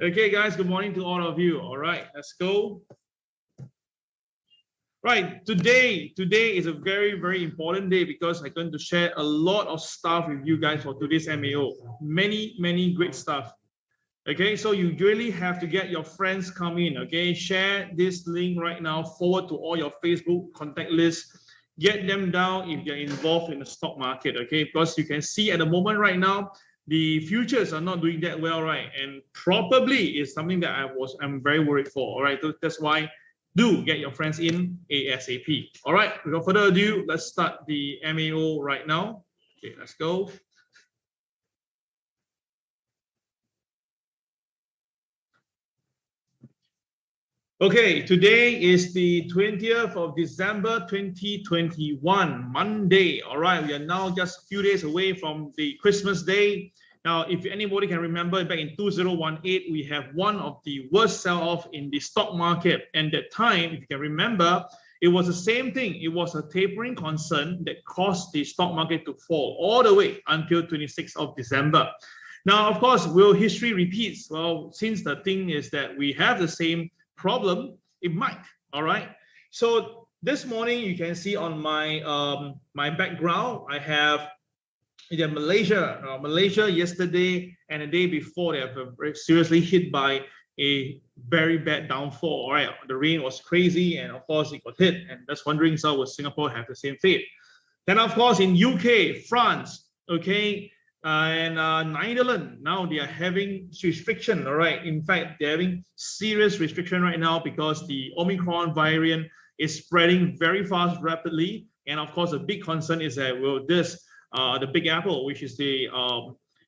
Okay, guys, good morning to all of you. All right, let's go. Right, today is a very, very important day because I'm going to share a lot of stuff with you guys for today's MAO. Many great stuff. Okay, so you really have to get your friends come in. Okay, share this link right now, forward to all your Facebook contact lists. Get them down if they're involved in the stock market. Okay, because you can see at the moment right now, the futures are not doing that well, right? And probably is something that I'm very worried for. All right, so that's why do get your friends in ASAP. All right, without further ado, let's start the MAO right now. Okay, let's go. Okay, today is the 20th of December 2021, Monday. All right, we are now just a few days away from the Christmas day. Now, if anybody can remember, back in 2018, we have one of the worst sell-off in the stock market. And that time, if you can remember, it was the same thing. It was a tapering concern that caused the stock market to fall all the way until 26th of December. Now, of course, will history repeats? Well, since the thing is that we have the same problem, it might. All right, so this morning you can see on my my background, I have Malaysia yesterday and the day before, they have very seriously hit by a very bad downfall. All right, the rain was crazy and of course it got hit, and that's wondering, so will Singapore have the same fate? Then of course in UK, France, okay, and Netherlands, now they are having restriction. All right, in fact they're having serious restriction right now because the Omicron variant is spreading very fast, rapidly, and of course the big concern is that will this the Big Apple, which is the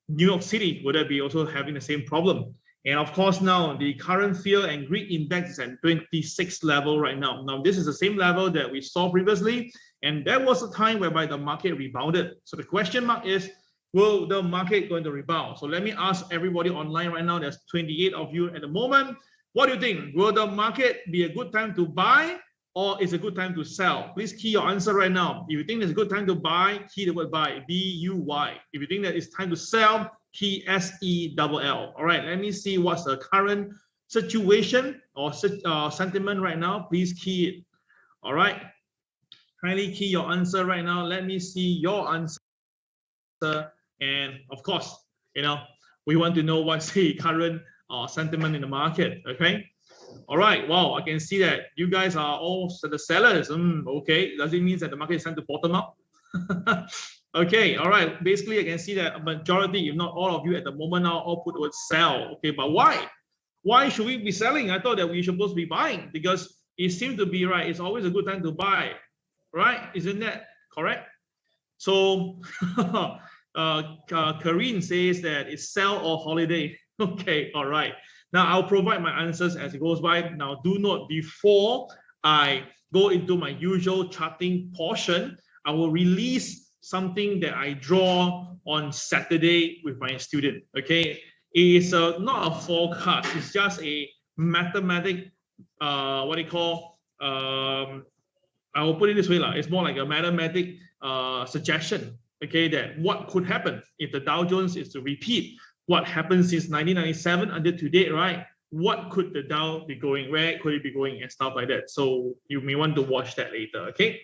New York City, would that be also having the same problem? And of course now the current fear and greed index is at 26 level right now. Now this is the same level that we saw previously, and that was a time whereby the market rebounded. So the question mark is, will the market going to rebound? So let me ask everybody online right now, there's 28 of you at the moment. What do you think? Will the market be a good time to buy, or is a good time to sell? Please key your answer right now. If you think it's a good time to buy, key the word buy, B-U-Y. If you think that it's time to sell, key S-E-L-L. All right, let me see what's the current situation or sentiment right now. Please key it. All right, kindly key your answer right now. Let me see your answer. And of course, we want to know what's the current sentiment in the market. Okay. All right. Wow, I can see that you guys are all the sellers. Okay. Does it mean that the market is time to bottom up? Okay. All right. Basically, I can see that a majority, if not all of you at the moment now, all put the word sell. Okay. But why? Why should we be selling? I thought that we should supposed to be buying, because it seems to be right. It's always a good time to buy, right? Isn't that correct? So Karine says that it's sell or holiday. Okay. All right. Now I'll provide my answers as it goes by. Now do note, before I go into my usual charting portion, I will release something that I draw on Saturday with my student. Okay, it is not a forecast, it's just a mathematic what they call I will put it this way, it's more like a mathematic suggestion. Okay, that what could happen if the Dow Jones is to repeat what happened since 1997 until today, right? What could the Dow be going? Where could it be going, and stuff like that? So you may want to watch that later, okay?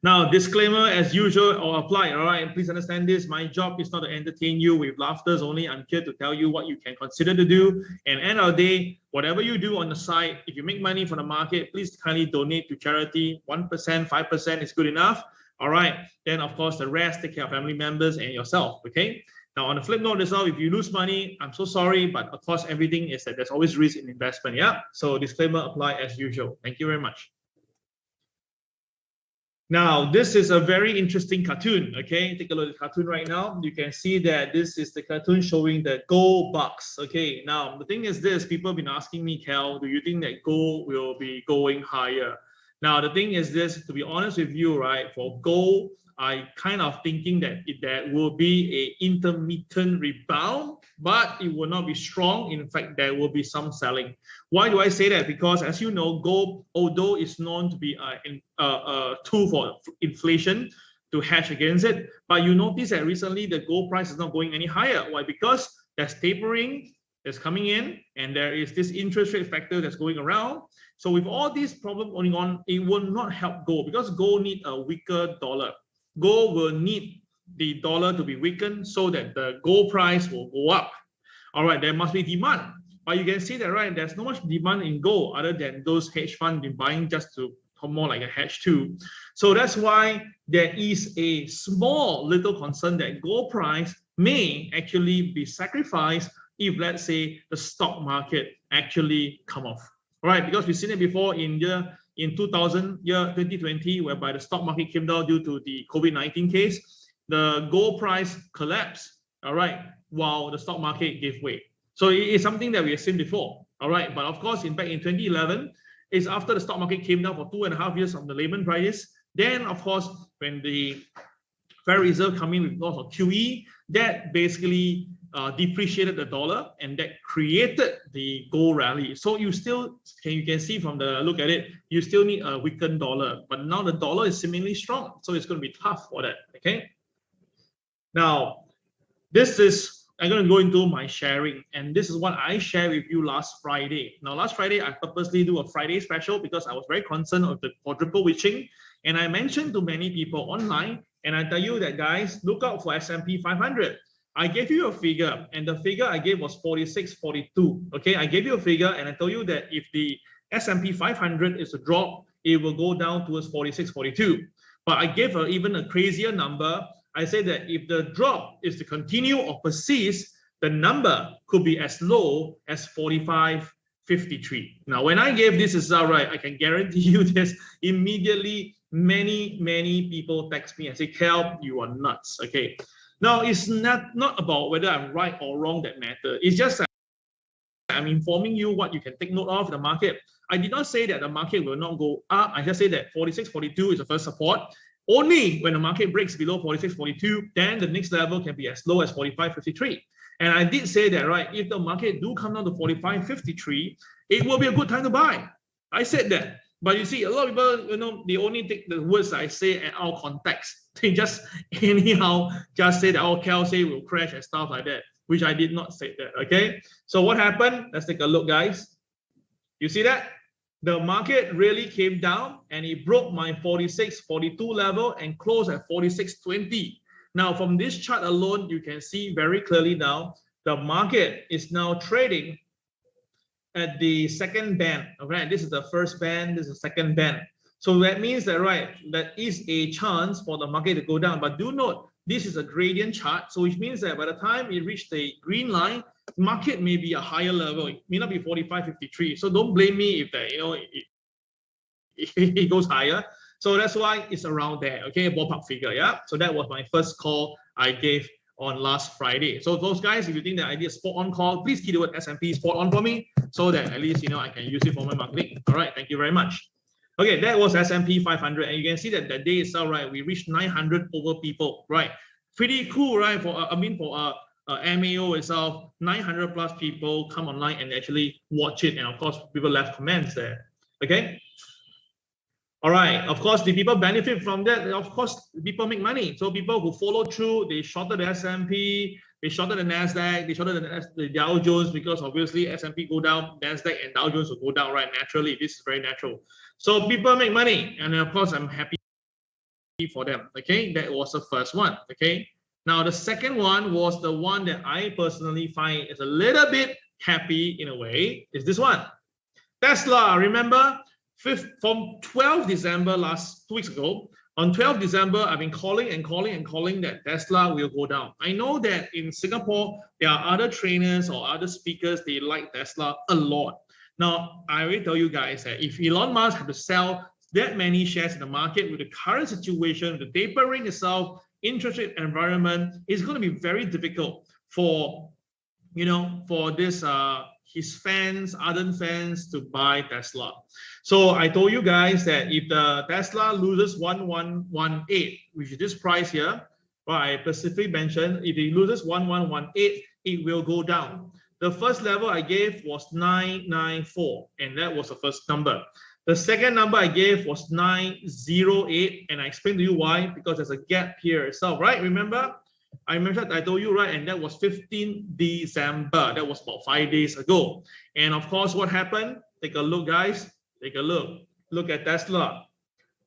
Now, disclaimer as usual or apply, all right? Please understand this. My job is not to entertain you with laughters only. I'm here to tell you what you can consider to do. And end of the day, whatever you do on the side, if you make money from the market, please kindly donate to charity. 1%, 5% is good enough. All right. Then, of course, the rest, take care of family members and yourself, okay? Now, on the flip note as well, if you lose money, I'm so sorry, but of course, everything is that there's always risk in investment, yeah? So disclaimer apply as usual. Thank you very much. Now, this is a very interesting cartoon, okay? Take a look at the cartoon right now. You can see that this is the cartoon showing the gold bucks, okay? Now, the thing is this, people have been asking me, Cal, do you think that gold will be going higher? Now, the thing is this, to be honest with you, right, for gold, I kind of thinking that there will be a intermittent rebound, but it will not be strong. In fact, there will be some selling. Why do I say that? Because as you know, gold, although it's known to be a tool for inflation to hedge against it, but you notice that recently the gold price is not going any higher. Why? Because There's tapering that's coming in, and there is this interest rate factor that's going around. So with all these problems going on, it will not help gold, because gold needs a weaker dollar. Gold will need the dollar to be weakened so that the gold price will go up. All right, there must be demand. But you can see that, right, there's not much demand in gold other than those hedge funds been buying just to more like a hedge too. So that's why there is a small little concern that gold price may actually be sacrificed if, let's say, the stock market actually come off. All right, because we've seen it before in 2020, whereby the stock market came down due to the COVID-19 case, the gold price collapsed, all right, while the stock market gave way. So it is something that we have seen before, all right. But of course, back in 2011, is after the stock market came down for 2.5 years of the Lehman crisis. Then, of course, when the Federal Reserve come in with lots of QE, that basically depreciated the dollar, and that created the gold rally. So you can see from the look at it, you still need a weakened dollar. But now the dollar is seemingly strong, so it's going to be tough for that. Okay. Now, I'm going to go into my sharing, and this is what I shared with you last Friday. Now, last Friday, I purposely do a Friday special because I was very concerned of the quadruple witching, and I mentioned to many people online, and I tell you that, guys, look out for S&P 500. I gave you a figure, and the figure I gave was 46.42. Okay, I gave you a figure, and I told you that if the S&P 500 is a drop, it will go down towards 46.42. But I gave even a crazier number. I said that if the drop is to continue or persist, the number could be as low as 45.53. Now, when I gave this result, right, I can guarantee you this, immediately many people text me and say, Kel, you are nuts. Okay. Now, it's not about whether I'm right or wrong that matter. It's just that I'm informing you what you can take note of the market. I did not say that the market will not go up. I just say that 46.42 is the first support. Only when the market breaks below 46.42, then the next level can be as low as 45.53. And I did say that, right, if the market do come down to 45.53, it will be a good time to buy. I said that. But you see, a lot of people, they only take the words I say out of context. They just anyhow just say that, oh, Kel say will crash and stuff like that, which I did not say that, okay? So what happened? Let's take a look, guys. You see that? The market really came down and it broke my 46.42 level and closed at 46.20. Now, from this chart alone, you can see very clearly now, the market is now trading at the second band. Okay, this is the first band, this is the second band. So that means that, right, that is a chance for the market to go down. But do note, this is a gradient chart, so which means that by the time it reaches the green line, market may be a higher level. It may not be 45.53. So don't blame me if that, it goes higher. So that's why it's around there. Okay, a ballpark figure. Yeah. So that was my first call I gave on last Friday. So those guys, if you think that I did a spot on call, please key the word S&P spot on for me, so that at least I can use it for my marketing. All right. Thank you very much. Okay, that was S&P 500, and you can see that that day itself, right, we reached 900 over people, right? Pretty cool, right? For MAO itself, 900 plus people come online and actually watch it, and of course, people left comments there. Okay. All right. Of course, the people benefit from that. Of course, people make money. So people who follow through, they shorted the S&P, they shorted the NASDAQ, they shorted the Dow Jones, because obviously S&P go down, NASDAQ and Dow Jones will go down, right? Naturally, this is very natural. So people make money, and of course, I'm happy for them. Okay, that was the first one. Okay. Now the second one was the one that I personally find is a little bit happy in a way. Is this one, Tesla? Remember? From 12 December, 2 weeks ago, on 12 December, I've been calling that Tesla will go down. I know that in Singapore, there are other trainers or other speakers, they like Tesla a lot. Now, I will tell you guys that if Elon Musk had to sell that many shares in the market with the current situation, the tapering itself, interest rate environment, it's going to be very difficult for, for this, his fans, ardent fans, to buy Tesla. So I told you guys that if the Tesla loses 1118, which is this price here, I specifically mentioned, if it loses 1118, it will go down. The first level I gave was 994, and that was the first number. The second number I gave was 908, and I explained to you why, because there's a gap here itself, right? Remember? I mentioned, I told you, right, and that was 15 December. That was about 5 days ago. And of course, what happened? Take a look, guys. Take a look. Look at Tesla.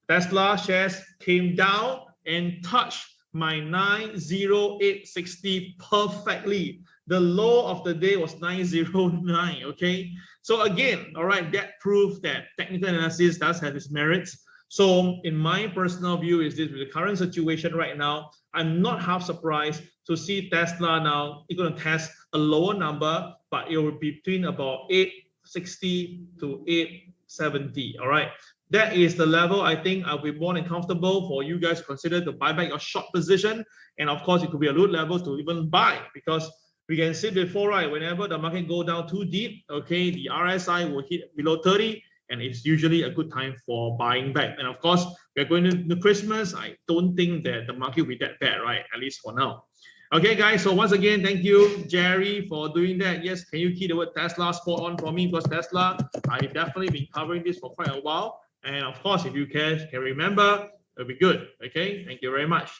Tesla shares came down and touched my 90860 perfectly. The low of the day was 909, okay? So again, all right, that proves that technical analysis does have its merits. So in my personal view is this, with the current situation right now, I'm not half surprised to see Tesla now, it's going to test a lower number, but it will be between about 860 to 870, all right? That is the level I think I'll be more than comfortable for you guys to consider to buy back your short position. And of course, it could be a good level to even buy, because we can see before, right, whenever the market go down too deep, okay, the RSI will hit below 30, and it's usually a good time for buying back. And of course, we're going to Christmas. I don't think that the market will be that bad, right? At least for now. Okay, guys, so once again, thank you, Jerry, for doing that. Yes, can you key the word Tesla spot on for me? Because Tesla, I've definitely been covering this for quite a while. And of course, if you can remember, it'll be good. Okay, thank you very much.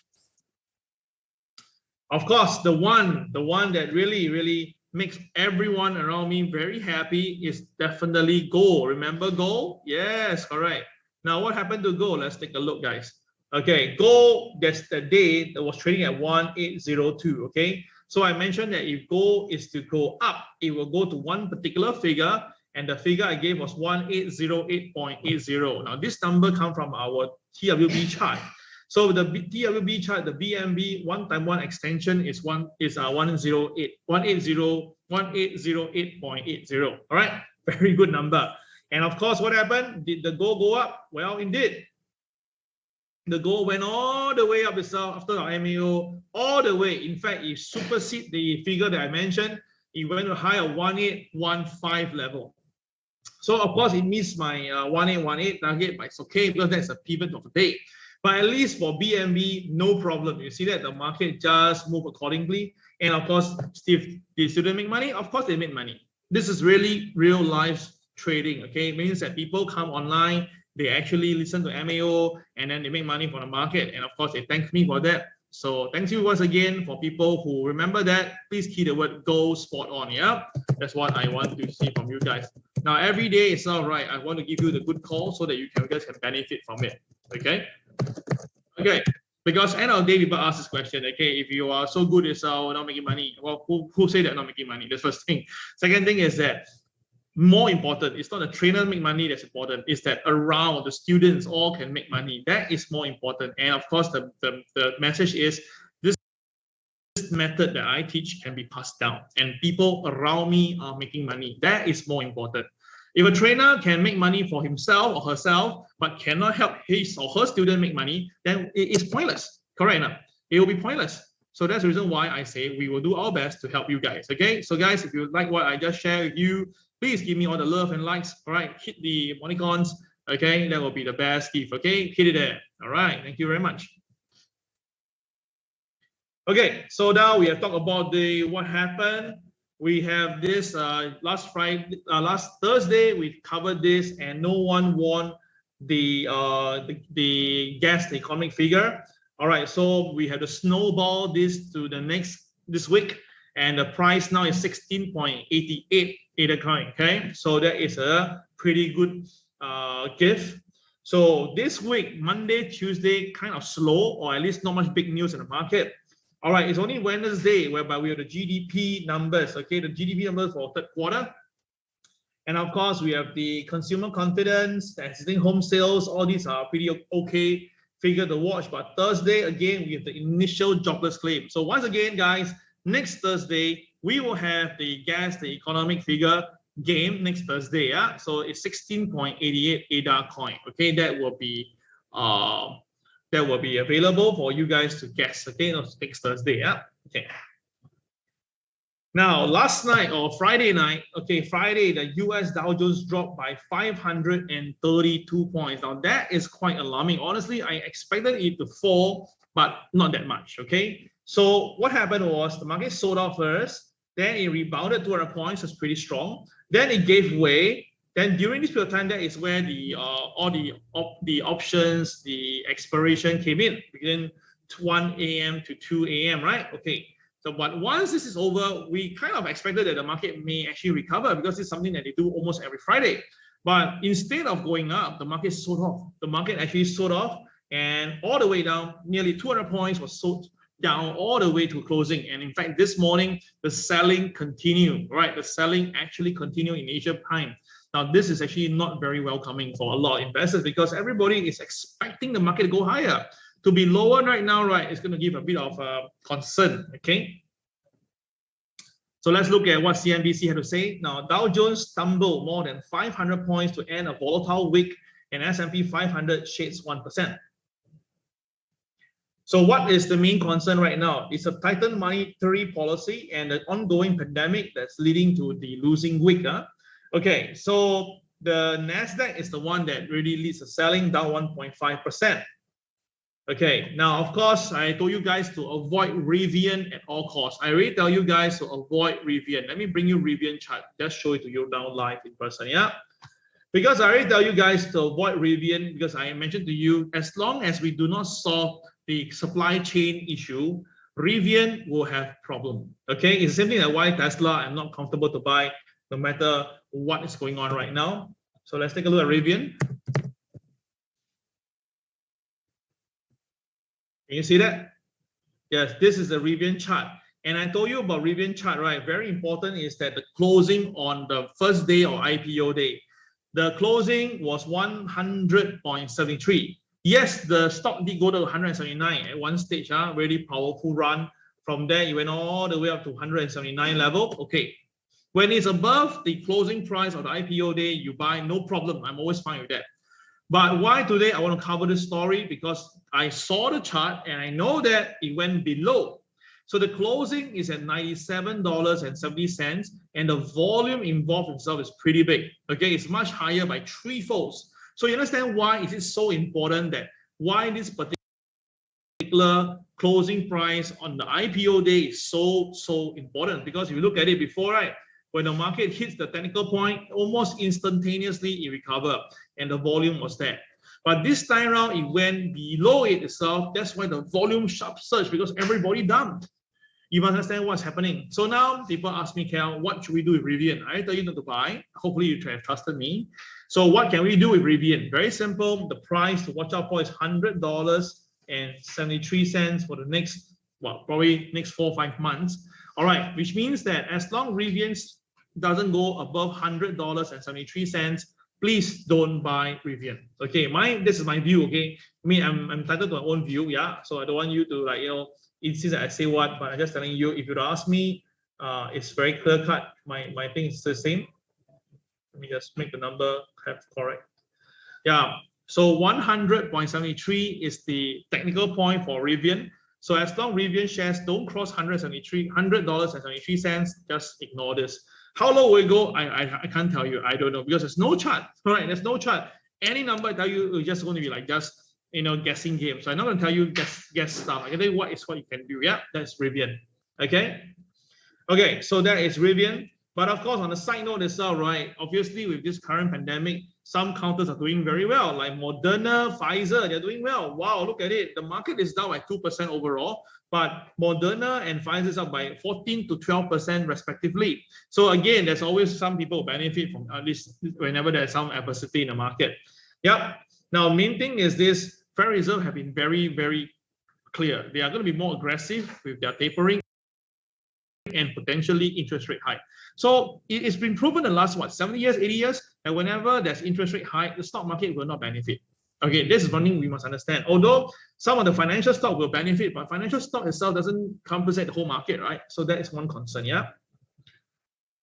Of course, the one that really makes everyone around me very happy is definitely gold. Remember gold? Yes, correct. Now, what happened to gold? Let's take a look, guys. Okay, gold, that's the day that was trading at 1802. Okay, so I mentioned that if gold is to go up, it will go to one particular figure, and the figure I gave was 1808.80. Now, this number comes from our TWB chart. So the TWB chart, the BMB 1x1 extension is 1808.80. All right, very good number. And of course, what happened? Did the gold go up? Well, indeed. The gold went all the way up itself after our MAO, all the way. In fact, it superseded the figure that I mentioned. It went to a high of 1815 level. So of course, it missed my 1818 target, but it's okay because that's a pivot of the day. But at least for BNB, no problem. You see that the market just moved accordingly. And of course, Steve, did students make money? Of course, they made money. This is really real life trading. Okay, it means that people come online, they actually listen to MAO, and then they make money from the market. And of course, they thank me for that. So thanks you once again for people who remember that. Please key the word "go spot on." Yeah, that's what I want to see from you guys. Now every day is all right. I want to give you the good call so that you guys can benefit from it. Okay. Okay. Because end of the day, people ask this question. Okay, if you are so good as not making money, well, who say that not making money? That's first thing. Second thing is that more important, it's not the trainer make money that's important, it's that around the students all can make money. That is more important. And of course, the message is this method that I teach can be passed down and people around me are making money. That is more important. If a trainer can make money for himself or herself, but cannot help his or her student make money, then it is pointless. Correct enough? It will be pointless. So that's the reason why I say we will do our best to help you guys. Okay, so guys, if you like what I just shared with you, please give me all the love and likes. All right, hit the emoticons. Okay, that will be the best gift. Okay, hit it there. All right, thank you very much. Okay, so now we have talked about what happened. We have this last Thursday we covered this, and no one won the guess the economic figure. All right, so we have to snowball this to this week, and the price now is 16.88 Ether. Okay, so that is a pretty good gift. So this week, Monday, Tuesday, kind of slow, or at least not much big news in the market. All right, it's only Wednesday whereby we have the GDP numbers. Okay, the GDP numbers for third quarter. And of course, we have the consumer confidence, the existing home sales. All these are pretty okay figure to watch. But Thursday, again, we have the initial jobless claim. So once again, guys, next Thursday, we will have the economic figure game next Thursday. Yeah, so it's 16.88 ADA coin. Okay, that will be available for you guys to guess. Okay, next Thursday. Yeah. Okay. Now, last night or Friday night, okay, Friday, the US Dow Jones dropped by 532 points. Now, that is quite alarming. Honestly, I expected it to fall, but not that much, okay? So what happened was the market sold out first, then it rebounded 200 points, it's pretty strong. Then it gave way. Then during this period of time, that is where all the options, the expiration came in. 1 a.m. to 2 a.m., right? Okay. So, but once this is over, we kind of expected that the market may actually recover because it's something that they do almost every Friday. But instead of going up, the market sold off. The market actually sold off and all the way down, nearly 200 points was sold down all the way to closing. And in fact, this morning, the selling continued, right? The selling actually continued in Asia time. Now, this is actually not very welcoming for a lot of investors because everybody is expecting the market to go higher. To be lower right now, right, it's going to give a bit of concern, okay? So let's look at what CNBC had to say. Now, Dow Jones stumbled more than 500 points to end a volatile week, and S&P 500 shades 1%. So what is the main concern right now? It's a tightened monetary policy and the ongoing pandemic that's leading to the losing week. Okay, so the NASDAQ is the one that really leads the selling, down 1.5%. Okay, now of course, I told you guys to avoid Rivian at all costs. I already tell you guys to avoid Rivian. Let me bring you Rivian chart. Just show it to you now live in person, yeah? Because I already tell you guys to avoid Rivian because I mentioned to you, as long as we do not solve the supply chain issue, Rivian will have problem. Okay, it's the same thing that why Tesla I'm not comfortable to buy no matter what is going on right now. So let's take a look at Rivian. Can you see that? Yes, this is the Rivian chart. And I told you about Rivian chart, right? Very important is that the closing on the first day or IPO day, the closing was 100.73. Yes, the stock did go to 179 at one stage, really powerful run. From there, it went all the way up to 179 level. Okay. When it's above the closing price of the IPO day, you buy, no problem. I'm always fine with that. But why today I want to cover this story? Because I saw the chart and I know that it went below. So the closing is at $97.70 and the volume involved itself is pretty big. Okay, it's much higher by 3-folds. So you understand why it is so important that why this particular closing price on the IPO day is so important. Because if you look at it before, right, when the market hits the technical point, almost instantaneously it recovered and the volume was there. But this time around, it went below it itself. That's why the volume sharp surge because everybody dumped. You must understand what's happening. So now people ask me, Kel, what should we do with Rivian? I tell you not to buy. Hopefully you have trusted me. So what can we do with Rivian? Very simple. The price to watch out for is $100.73 for the next, well, probably next 4 or 5 months. All right, which means that as long Rivian doesn't go above $100.73, please don't buy Rivian. Okay, this is my view. Okay, I mean I'm entitled to my own view. Yeah, so I don't want you to like insist that I say what, but I'm just telling you. If you ask me, it's very clear cut. My thing is the same. Let me just make the number correct. Yeah, so 100.73 is the technical point for Rivian. So as long Rivian shares don't cross $100.73, just ignore this. How low will it go? I can't tell you. I don't know because there's no chart. All right, there's no chart. Any number I tell you is just going to be like just guessing game. So I'm not going to tell you guess stuff. I can tell you what you can do. Yeah, that's Rivian. Okay. Okay, so that is Rivian. But of course, on the side note itself, right? Obviously, with this current pandemic, some counters are doing very well, like Moderna, Pfizer. They're doing well. Wow, look at it. The market is down by 2% overall. But Moderna and Pfizer is up by 14 to 12% respectively. So again, there's always some people who benefit from at least whenever there's some adversity in the market. Yep. Now, main thing is this, Federal Reserve have been very, very clear. They are going to be more aggressive with their tapering and potentially interest rate hike. So it's been proven the last, 70 years, 80 years, that whenever there's interest rate hike, the stock market will not benefit. Okay, this is one thing we must understand. Although some of the financial stock will benefit, but financial stock itself doesn't compensate the whole market, right? So that is one concern, yeah?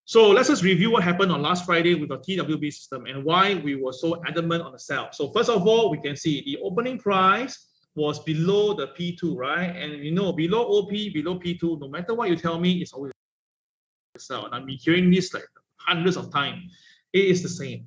So let's just review what happened on last Friday with the TWB system and why we were so adamant on the sell. So first of all, we can see the opening price was below the P2, right? And below OP, below P2, no matter what you tell me, it's always a sell. And I've been hearing this like hundreds of times. It is the same.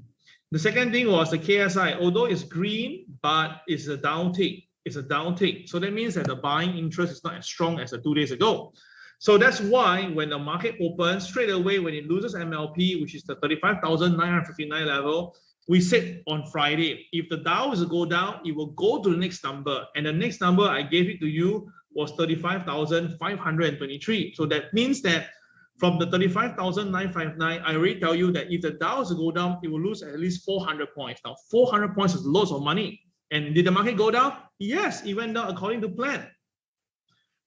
The second thing was the KSI, although it's green, but it's a downtick. It's a downtick. So that means that the buying interest is not as strong as 2 days ago. So that's why when the market opens, straight away when it loses MLP, which is the 35,959 level, we said on Friday, if the Dow is to go down, it will go to the next number. And the next number I gave it to you was 35,523. So that means that from the 35,959, I already tell you that if the Dow is to go down, it will lose at least 400 points. Now, 400 points is lots of money. And did the market go down? Yes, it went down according to plan.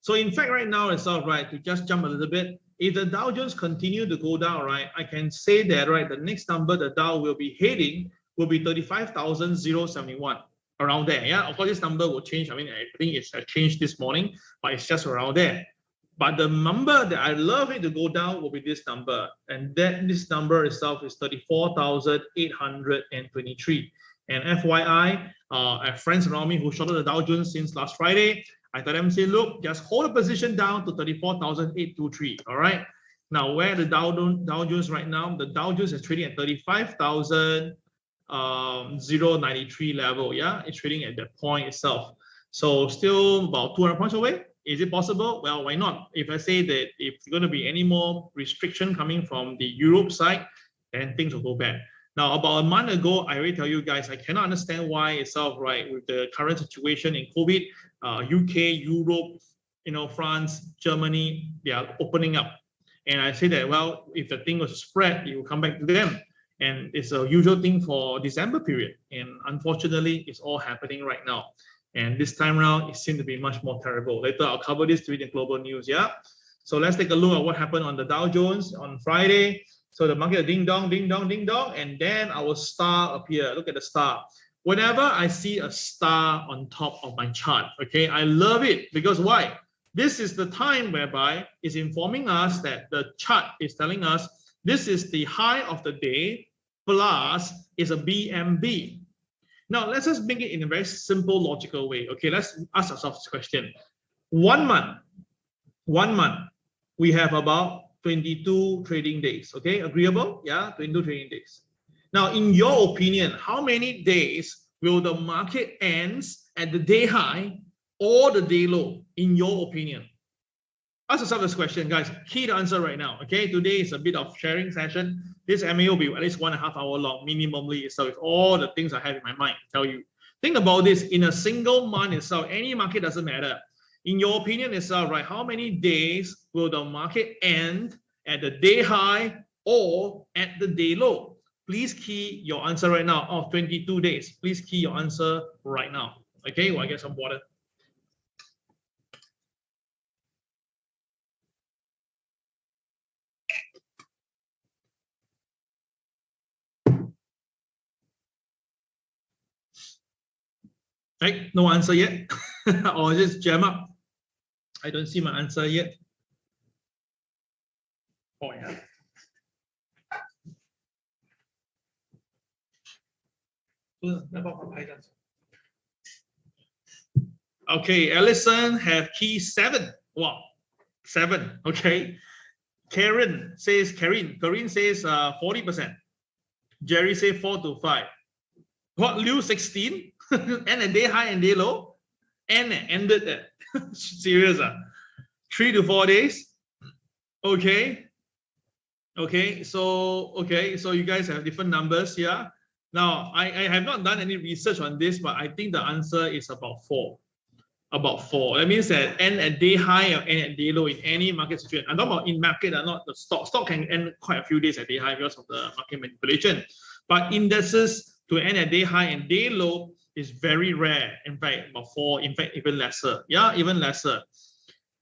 So in fact, right now itself, right, to just jump a little bit, if the Dow Jones continue to go down, right, I can say that, right, the next number the Dow will be heading will be 35,071, around there. Yeah, of course, this number will change. I mean, I think it's changed this morning, but it's just around there. But the number that I love it to go down will be this number, and this number itself is 34,823. And FYI, I have friends around me who shorted the Dow Jones since last Friday. I tell them, say, look, just hold the position down to 34,823. All right. Now, where the Dow Jones right now? The Dow Jones is trading at 35,093 level. Yeah, it's trading at that point itself. So still about 200 points away. Is it possible? Well, why not? If I say that if there's going to be any more restriction coming from the Europe side, then things will go bad. Now, about a month ago, I already tell you guys, I cannot understand why itself, right, with the current situation in COVID, UK, Europe, France, Germany, they are opening up. And I say that, well, if the thing was spread, it will come back to them. And it's a usual thing for December period. And unfortunately, it's all happening right now. And this time around, it seems to be much more terrible. Later, I'll cover this during the global news, yeah? So let's take a look at what happened on the Dow Jones on Friday. So the market ding dong, ding dong, ding dong, and then our star appear. Look at the star. Whenever I see a star on top of my chart, okay, I love it because why? This is the time whereby it's informing us that the chart is telling us this is the high of the day plus is a BMB. Now, let's just make it in a very simple, logical way. Okay, let's ask ourselves this question. 1 month, we have about 22 trading days. Okay, agreeable? Yeah, 22 trading days. Now, in your opinion, how many days will the market ends at the day high or the day low, in your opinion? Ask yourself this question, guys. Key to answer right now. Okay, today is a bit of sharing session. This MA will be at least 1.5 hours long, minimally. So with all the things I have in my mind, tell you. Think about this in a single month itself. Any market doesn't matter. In your opinion itself, right? How many days will the market end at the day high or at the day low? Please key your answer right now. Oh, 22 days. Please key your answer right now. Okay, well, I get some water. Right, no answer yet. Or just jam up. I don't see my answer yet. Oh, yeah. Okay, Ellison have key 7. Wow, 7. Okay. Karen says 40%. Jerry says 4 to 5. What, Liu 16? And a day high and day low? And ended at serious. 3 to 4 days. Okay. So you guys have different numbers here. Now, I have not done any research on this, but I think the answer is about 4. About 4. That means that end at day high or end at day low in any market situation. I'm talking about in market, not the stock. Stock can end quite a few days at day high because of the market manipulation. But indices to end at day high and day low is very rare. In fact, about 4. In fact, even lesser. Yeah, even lesser.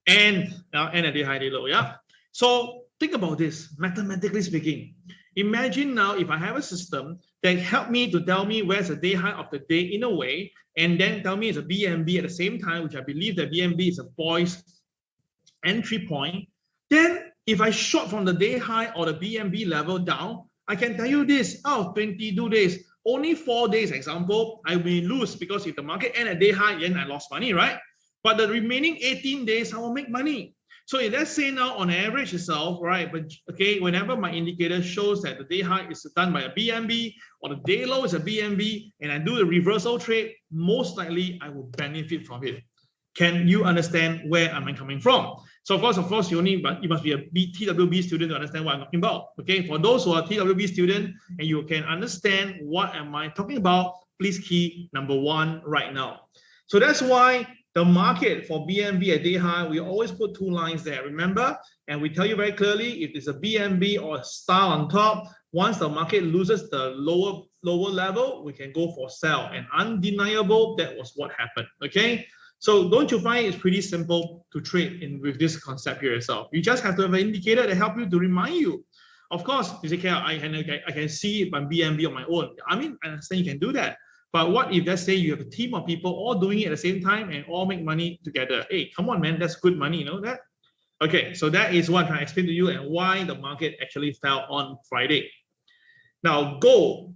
And now end at day high, day low. Yeah. So think about this, mathematically speaking. Imagine now if I have a system that help me to tell me where's the day high of the day in a way, and then tell me it's a BMB at the same time, which I believe that BMB is a boy's entry point. Then if I short from the day high or the BMB level down, I can tell you this, 22 days, only 4 days example, I may lose because if the market end at day high, then I lost money, right? But the remaining 18 days, I will make money. So if let's say now on average itself, right, but okay, whenever my indicator shows that the day high is done by a BMB or the day low is a BMB and I do the reversal trade, most likely I will benefit from it. Can you understand where am I coming from? So of course, you must be a TWB student to understand what I'm talking about. Okay, for those who are TWB student and you can understand what am I talking about, please key number 1 right now. So that's why the market for BNB at day high, we always put 2 lines there, remember? And we tell you very clearly, if it's a BNB or a star on top, once the market loses the lower level, we can go for sell. And undeniable, that was what happened, okay? So don't you find it's pretty simple to trade with this concept here itself? You just have to have an indicator to help you, to remind you. Of course, you say, okay, I can see my BNB on my own. I mean, I understand you can do that. But what if, let's say, you have a team of people all doing it at the same time and all make money together? Hey, come on, man, that's good money, you know that? Okay, so that is what I'm trying to explain to you and why the market actually fell on Friday. Now, gold,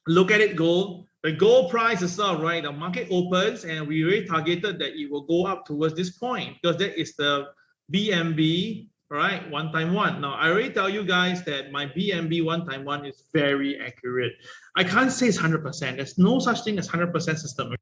look at it, gold. The gold price itself, right? The market opens and we already targeted that it will go up towards this point because that is the BNB, right? 1x1. Now, I already tell you guys that my BNB 1x1 is very accurate. I can't say it's 100%. There's no such thing as 100% system.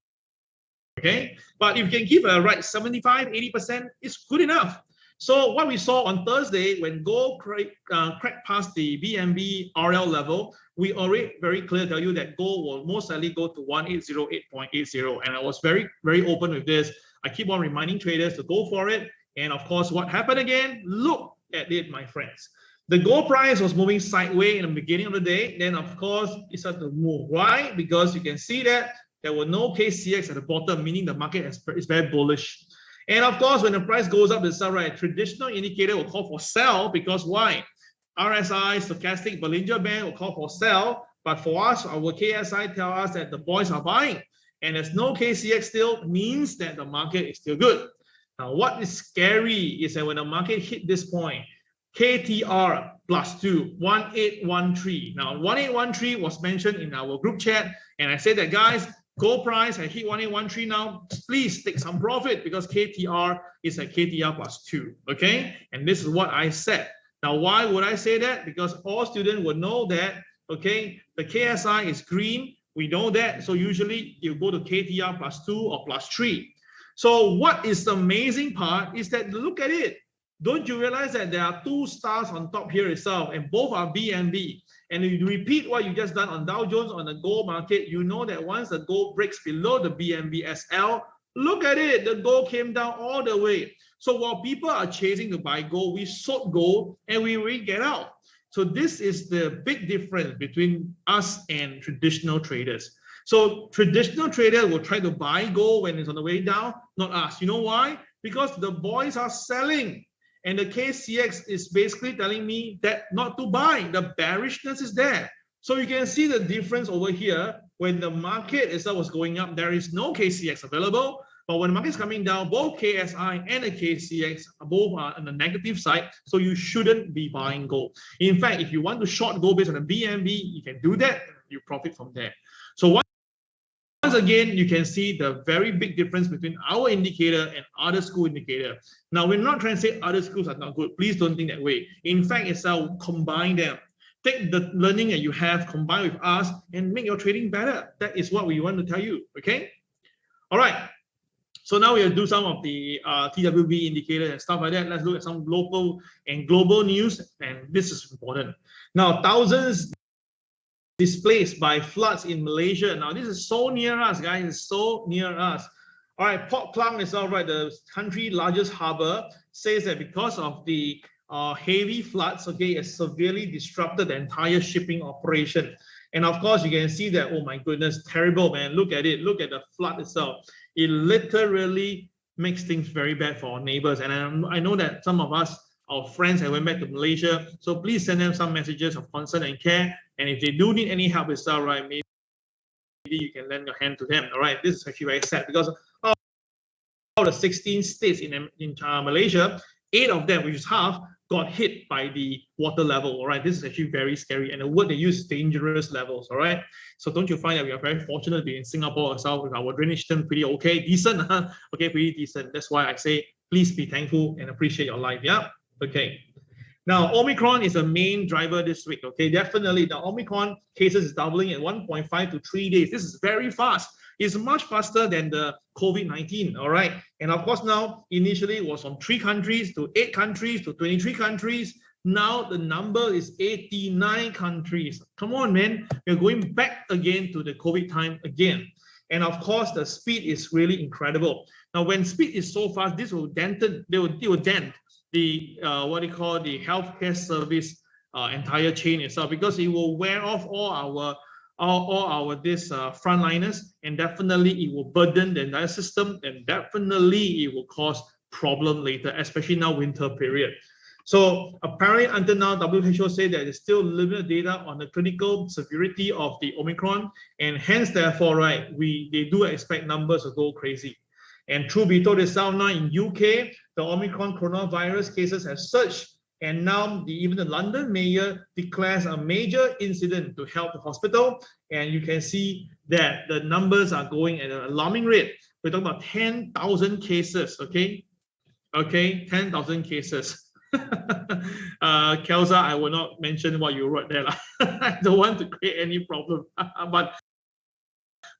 Okay, but if you can give a right 75, 80%, it's good enough. So what we saw on Thursday when gold cracked past the BNB RL level, we already very clear tell you that gold will most likely go to 1808.80. And I was very, very open with this. I keep on reminding traders to go for it. And of course, what happened again? Look at it, my friends. The gold price was moving sideways in the beginning of the day. Then, of course, it started to move. Why? Because you can see that there were no KCX at the bottom, meaning the market is very bullish. And of course, when the price goes up itself, right, traditional indicator will call for sell because why? RSI, stochastic, Bollinger Band will call for sell. But for us, our KSI tell us that the boys are buying. And there's no KCX still, means that the market is still good. Now, what is scary is that when the market hit this point, KTR +2, 1813. Now, 1813 was mentioned in our group chat. And I said that, guys, gold price has hit 1813 now. Please take some profit because KTR is at KTR +2. Okay. And this is what I said. Now, why would I say that? Because all students would know that, okay, the KSI is green. We know that. So usually you go to KTR +2 or +3. So what is the amazing part is that look at it. Don't you realize that there are 2 stars on top here itself and both are BNB? And if you repeat what you just done on Dow Jones on the gold market, you know that once the gold breaks below the BNB SL, look at it, the gold came down all the way. So while people are chasing to buy gold, we sold gold and we will get out. So this is the big difference between us and traditional traders. So traditional traders will try to buy gold when it's on the way down, not us. You know why? Because the boys are selling. And the KCX is basically telling me that not to buy. The bearishness is there. So you can see the difference over here. When the market itself was going up, there is no KCX available. But when the market is coming down, both KSI and the KCX both are on the negative side. So you shouldn't be buying gold. In fact, if you want to short gold based on the BNB, you can do that. You profit from there. So once again, you can see the very big difference between our indicator and other school indicator. Now, we're not trying to say other schools are not good. Please don't think that way. In fact, it's combine them. Take the learning that you have, combine with us, and make your trading better. That is what we want to tell you, okay? All right. So now we'll do some of the TWB indicators and stuff like that. Let's look at some local and global news, and this is important. Now, thousands displaced by floods in Malaysia. Now, this is so near us, guys. It's so near us. All right, Port Klang is all right. The country's largest harbor says that because of the heavy floods, okay, it severely disrupted the entire shipping operation. And of course, you can see that, oh my goodness, terrible, man. Look at it. Look at the flood itself. It literally makes things very bad for our neighbors. And I know that some of us, our friends have went back to Malaysia. So please send them some messages of concern and care. And if they do need any help itself, right, maybe you can lend your hand to them. All right, this is actually very sad because of the 16 states in Malaysia, 8 of them, which is half, got hit by the water level. All right, this is actually very scary. And the word they use is dangerous levels. All right, so don't you find that we are very fortunate to be in Singapore ourselves with our drainage system pretty okay, decent, huh? Okay, pretty decent. That's why I say please be thankful and appreciate your life. Yeah, okay. Now, Omicron is a main driver this week, okay? Definitely, the Omicron cases is doubling in 1.5 to 3 days. This is very fast. It's much faster than the COVID-19, all right? And of course now, initially it was from 3 countries to 8 countries to 23 countries. Now the number is 89 countries. Come on, man. We're going back again to the COVID time again. And of course, the speed is really incredible. Now, when speed is so fast, this will dent the what they call the healthcare service entire chain itself, because it will wear off all our frontliners, and definitely it will burden the entire system, and definitely it will cause problem later, especially now winter period. So apparently until now, WHO said that there's still limited data on the clinical severity of the Omicron, and hence therefore, right, they do expect numbers to go crazy. And truth be told itself, now in UK, the Omicron coronavirus cases have surged, and now even the London mayor declares a major incident to help the hospital, and you can see that the numbers are going at an alarming rate. We're talking about 10,000 cases, okay? Okay, 10,000 cases. Kelsa, I will not mention what you wrote there. I don't want to create any problem, but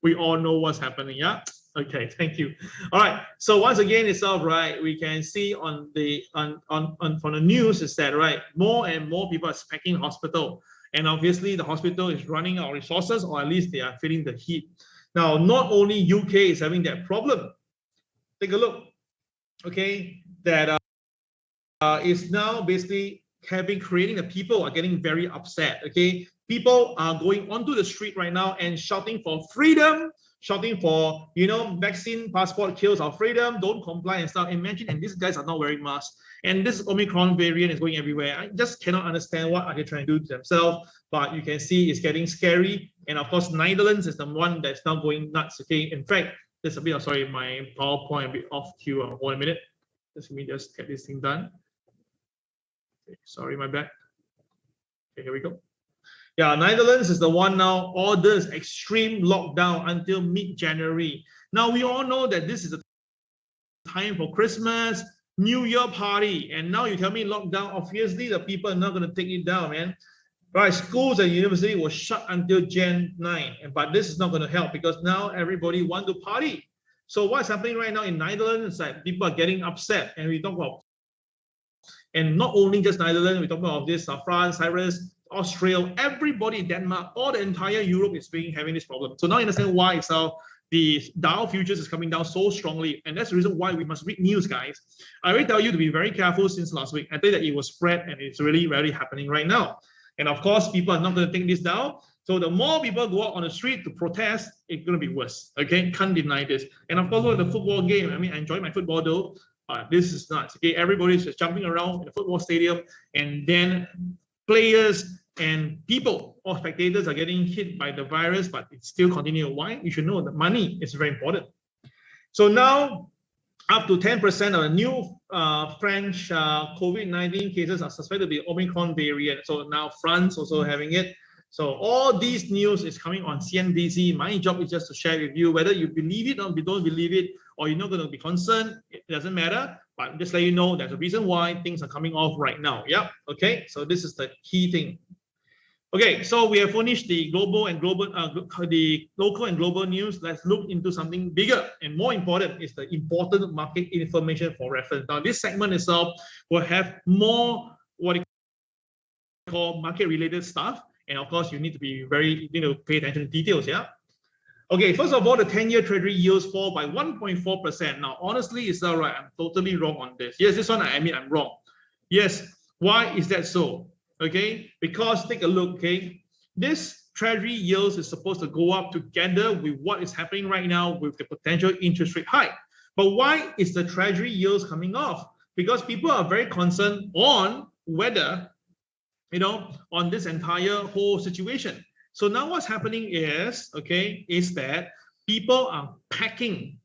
we all know what's happening, yeah? Okay, thank you. All right, so once again, it's all right. We can see on the from the news is that, right, more and more people are packing hospital, and obviously the hospital is running out of resources, or at least they are feeling the heat. Now, not only UK is having that problem. Take a look, okay, that is now basically creating the people are getting very upset, okay? People are going onto the street right now and shouting for freedom, shouting for, you know, vaccine passport kills our freedom, don't comply and stuff. Imagine, and these guys are not wearing masks. And this Omicron variant is going everywhere. I just cannot understand what are they trying to do to themselves, but you can see it's getting scary. And of course, Netherlands is the one that's now going nuts, okay? In fact, there's a bit of, sorry, my PowerPoint a bit off cue. Hold a minute. Let me just get this thing done. Okay, sorry, my bad. Okay, here we go. Yeah, Netherlands is the one now orders extreme lockdown until mid-January. Now, we all know that this is a time for Christmas, New Year party, and now you tell me lockdown, obviously the people are not going to take it down, man. Right, schools and university will shut until Jan 9, but this is not going to help because now everybody want to party. So what's happening right now in Netherlands is that people are getting upset, and we talk about, and not only just Netherlands, we talk about this France, Cyprus, Australia, everybody, Denmark, all the entire Europe is having this problem. So now you understand why the Dow futures is coming down so strongly, and that's the reason why we must read news, guys. I will tell you to be very careful since last week. I think that it was spread, and it's really, really happening right now. And of course, people are not going to take this down. So the more people go out on the street to protest, it's going to be worse. Okay, can't deny this. And of course, the football game. I mean, I enjoy my football though. This is nuts. Okay, everybody's just jumping around in the football stadium, and then players and people or spectators are getting hit by the virus, but it's still continuing. Why? You should know that money is very important. So now, up to 10% of the new French COVID-19 cases are suspected to be Omicron variant. So now France also having it. So all these news is coming on CNBC. My job is just to share with you whether you believe it or you don't believe it, or you're not going to be concerned. It doesn't matter. But just let you know there's a reason why things are coming off right now. Yeah. Okay. So this is the key thing. Okay, so we have finished the global and the local and global news. Let's look into something bigger and more important. Is the important market information for reference. Now, this segment itself will have more what we call market-related stuff, and of course, you need to be very, pay attention to details. Yeah. Okay, first of all, the 10-year Treasury yields fall by 1.4%. Now, honestly, it's all right. I'm totally wrong on this. Yes, this one I admit I'm wrong. Yes, why is that so? Okay, because take a look, okay, this Treasury yields is supposed to go up together with what is happening right now with the potential interest rate hike. But why is the Treasury yields coming off? Because people are very concerned on whether, on this entire whole situation. So now what's happening is, okay, is that people are taking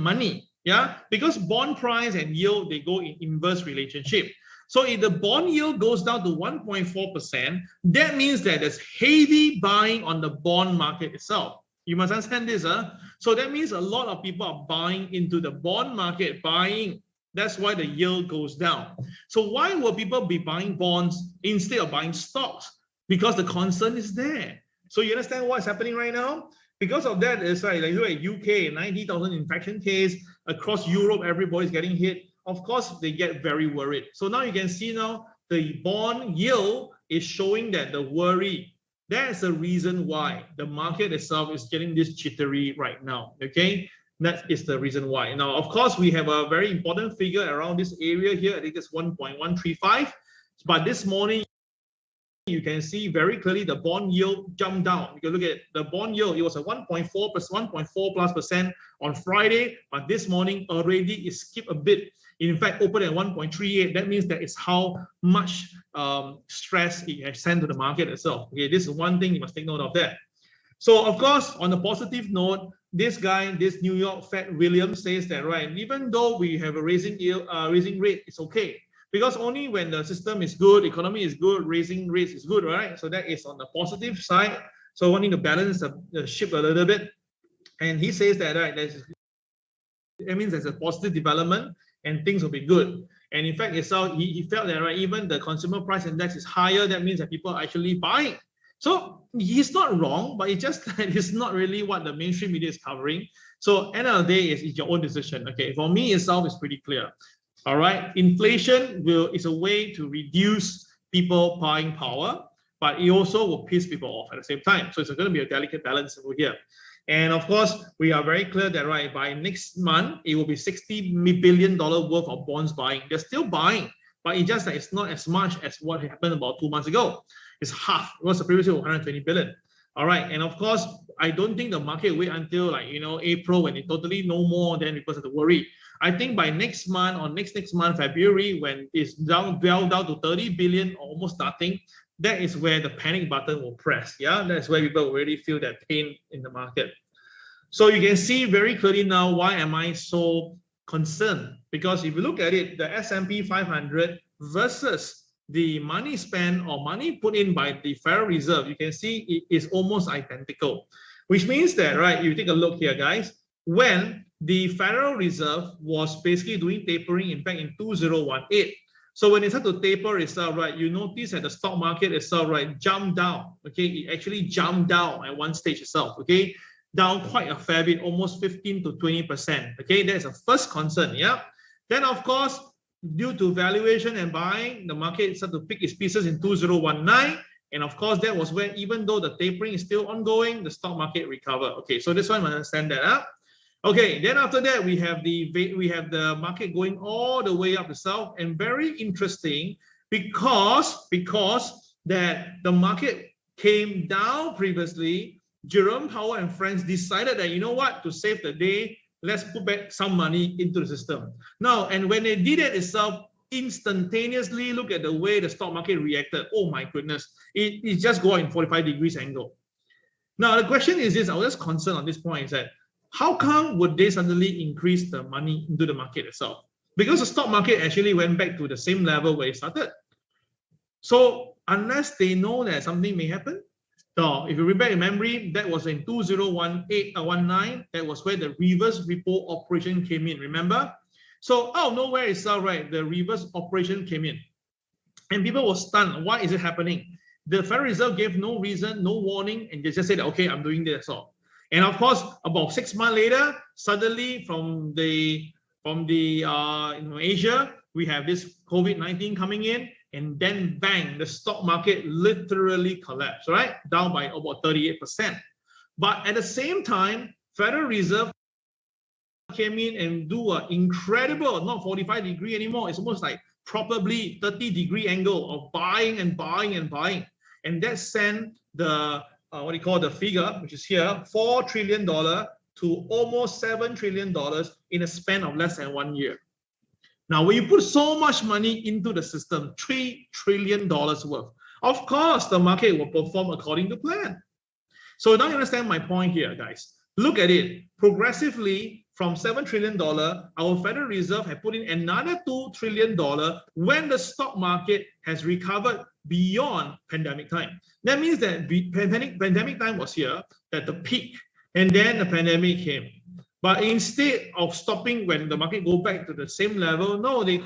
money, yeah, because bond price and yield, they go in inverse relationship. So if the bond yield goes down to 1.4%, that means that there's heavy buying on the bond market itself. You must understand this, huh? So that means a lot of people are buying into the bond market, That's why the yield goes down. So why will people be buying bonds instead of buying stocks? Because the concern is there. So you understand what's happening right now? Because of that, it's like look at UK, 90,000 infection case across Europe, everybody's getting hit. Of course, they get very worried. So now you can see now the bond yield is showing that the worry. That's the reason why the market itself is getting this jittery right now. Okay, that is the reason why. Now, of course, we have a very important figure around this area here. I think it's 1.135. But this morning, you can see very clearly the bond yield jumped down. You can look at the bond yield, it was a 1.4% on Friday, but this morning already it skipped a bit. In fact, opened at 1.38. That means that is how much stress it has sent to the market itself. Okay, this is one thing you must take note of that. So of course, on a positive note, this guy, this New York Fed Williams says that, right, even though we have a raising yield, raising rate, it's okay. Because only when the system is good, economy is good, raising rates is good, right? So that is on the positive side. So wanting to balance the ship a little bit. And he says that, right, that means there's a positive development and things will be good. And in fact, itself, he felt that, right, even the consumer price index is higher, that means that people are actually buying. So he's not wrong, but it's just that it's not really what the mainstream media is covering. So end of the day, it's your own decision. Okay, for me itself, it's pretty clear. All right, inflation is a way to reduce people buying power, but it also will piss people off at the same time. So it's going to be a delicate balance over here. And of course, we are very clear that, right, by next month, it will be $60 billion worth of bonds buying. They're still buying, but it's just that it's not as much as what happened about 2 months ago. It's half. It was the previous year 120 billion. All right, and of course, I don't think the market wait until like April when they totally know more, then people have to worry. I think by next month or next month, February, when it's down to 30 billion, almost starting, that is where the panic button will press. Yeah, that's where people already feel that pain in the market. So you can see very clearly now why am I so concerned? Because if you look at it, the S&P 500 versus the money spent or money put in by the Federal Reserve, you can see it is almost identical, which means that, right, you take a look here, guys, when the Federal Reserve was basically doing tapering, in fact, in 2018. So when it started to taper itself, right, you notice that the stock market itself, right, jumped down. Okay, it actually jumped down at one stage itself. Okay, down quite a fair bit, almost 15 to 20%. Okay, that's a first concern. Yeah. Then of course, due to valuation and buying, the market started to pick its pieces in 2019. And of course, that was where, even though the tapering is still ongoing, the stock market recovered. Okay, so this one, I understand that. Okay, then after that, we have the market going all the way up the south, and very interesting because that the market came down previously. Jerome Powell and friends decided that, you know what, to save the day, let's put back some money into the system. Now, and when they did it itself, instantaneously, look at the way the stock market reacted. Oh my goodness, it just go in 45 degrees angle. Now, the question is this, I was just concerned on this point, is that how come would they suddenly increase the money into the market itself? Because the stock market actually went back to the same level where it started. So unless they know that something may happen, so if you remember in memory, that was in 2019, that was where the reverse repo operation came in, remember? So out of nowhere itself, right, the reverse operation came in. And people were stunned. Why is it happening? The Federal Reserve gave no reason, no warning, and they just said, okay, I'm doing this. So. And of course, about 6 months later, suddenly from Asia, we have this COVID-19 coming in, and then bang, the stock market literally collapsed, right? Down by about 38%. But at the same time, Federal Reserve came in and do an incredible, not 45 degree anymore, it's almost like probably 30 degree angle of buying and buying and buying. And that sent the what do you call the figure, which is here, $4 trillion to almost $7 trillion in a span of less than 1 year. Now, when you put so much money into the system, $3 trillion worth, of course, the market will perform according to plan. So now you understand my point here, guys. Look at it. Progressively, from $7 trillion, our Federal Reserve had put in another $2 trillion when the stock market has recovered beyond pandemic time. That means that pandemic time was here, that the peak, and then the pandemic came. But instead of stopping when the market go back to the same level, no, they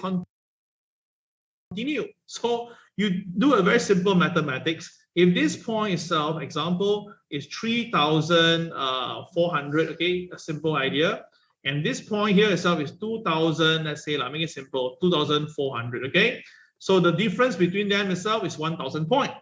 continue. So you do a very simple mathematics. If this point itself, example, is 3,400, okay, a simple idea. And this point here itself is 2,000, let's say, make it simple, 2,400, okay? So the difference between them itself is 1,000 point.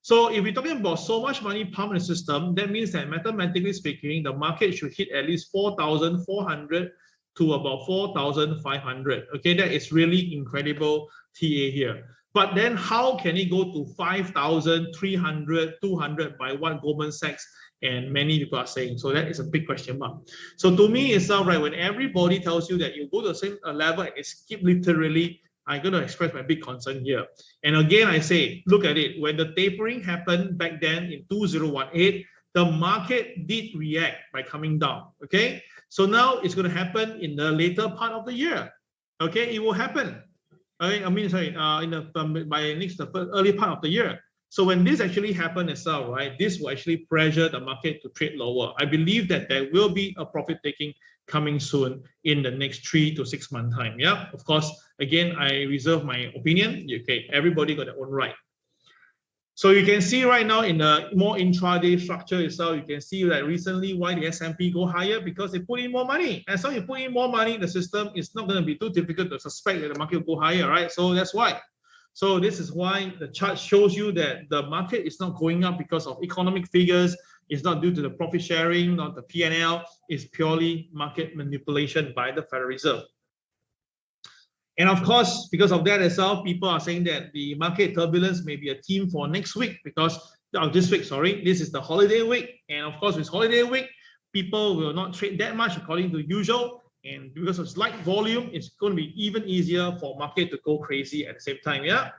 So if we're talking about so much money pumped in the system, that means that mathematically speaking, the market should hit at least 4,400 to about 4,500. Okay, that is really incredible TA here. But then how can it go to 5,300, 200 by what Goldman Sachs and many people are saying? So that is a big question mark. So to me, it's not right when everybody tells you that you go to the same level and skip literally. I'm going to express my big concern here. And again, I say, look at it. When the tapering happened back then in 2018, the market did react by coming down. Okay, so now it's going to happen in the later part of the year. Okay, it will happen. Okay, by the early part of the year. So when this actually happens itself, right, this will actually pressure the market to trade lower. I believe that there will be a profit taking coming soon in the next 3 to 6 month time. Yeah, of course, again, I reserve my opinion. Okay, everybody got their own right. So you can see right now in the more intraday structure itself, you can see that recently why the S&P go higher, because they put in more money. As long as you put in more money in the system, it's not going to be too difficult to suspect that the market will go higher, right? So that's why. So this is why the chart shows you that the market is not going up because of economic figures. It's not due to the profit sharing, not the P&L. It's purely market manipulation by the Federal Reserve. And of course, because of that itself, people are saying that the market turbulence may be a theme for next week because this week, sorry, this is the holiday week. And of course, with holiday week, people will not trade that much according to usual. And because of slight volume, it's going to be even easier for market to go crazy at the same time. Yeah.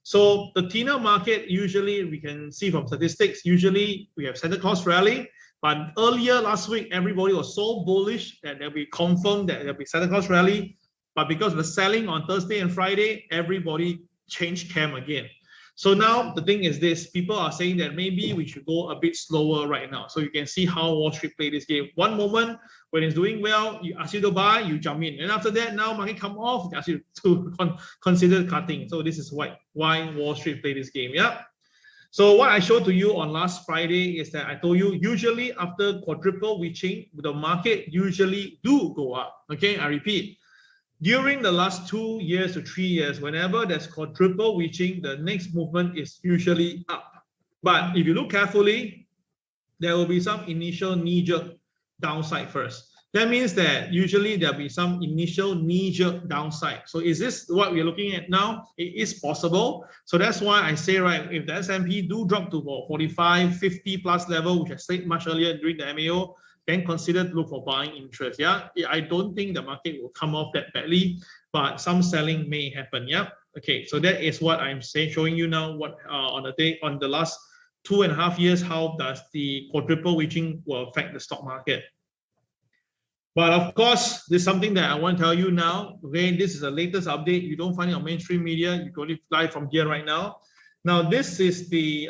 So the thinner market, usually we can see from statistics, usually we have Santa Claus rally. But earlier last week, everybody was so bullish that they'll be confirmed that there'll be Santa Claus rally. But because of the selling on Thursday and Friday, everybody changed camp again. So now the thing is this, people are saying that maybe we should go a bit slower right now. So you can see how Wall Street play this game. One moment when it's doing well, you ask you to buy, you jump in. And after that, now market come off, ask you to consider cutting. So this is why Wall Street play this game, yeah? So what I showed to you on last Friday is that I told you, usually after quadruple witching, the market usually do go up, okay? I repeat. During the last 2 years to 3 years, whenever there's quadruple witching, the next movement is usually up. But if you look carefully, there will be some initial knee-jerk downside first. That means that usually there'll be some initial knee-jerk downside. So is this what we're looking at now? It is possible. So that's why I say, right, if the S&P do drop to about 45, 50 plus level, which I said much earlier during the MAO, then consider to look for buying interest. Yeah, I don't think the market will come off that badly, but some selling may happen. Yeah. Okay, so that is what I'm saying, showing you now what on the last 2.5 years, how does the quadruple witching will affect the stock market. But of course, there's something that I want to tell you now. Okay, this is the latest update. You don't find it on mainstream media. You can only fly from here right now. Now, this is the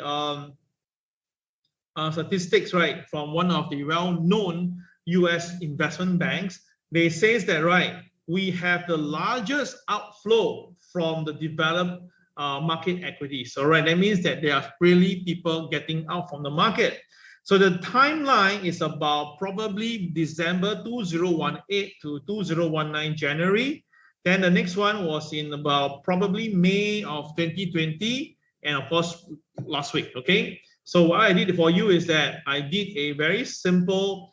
statistics, right, from one of the well-known US investment banks. They say that, right, we have the largest outflow from the developed market equities. So, right, that means that there are really people getting out from the market. So the timeline is about probably December 2018 to 2019 January. Then the next one was in about probably May of 2020, and of course last week. Okay. So what I did for you is that I did a very simple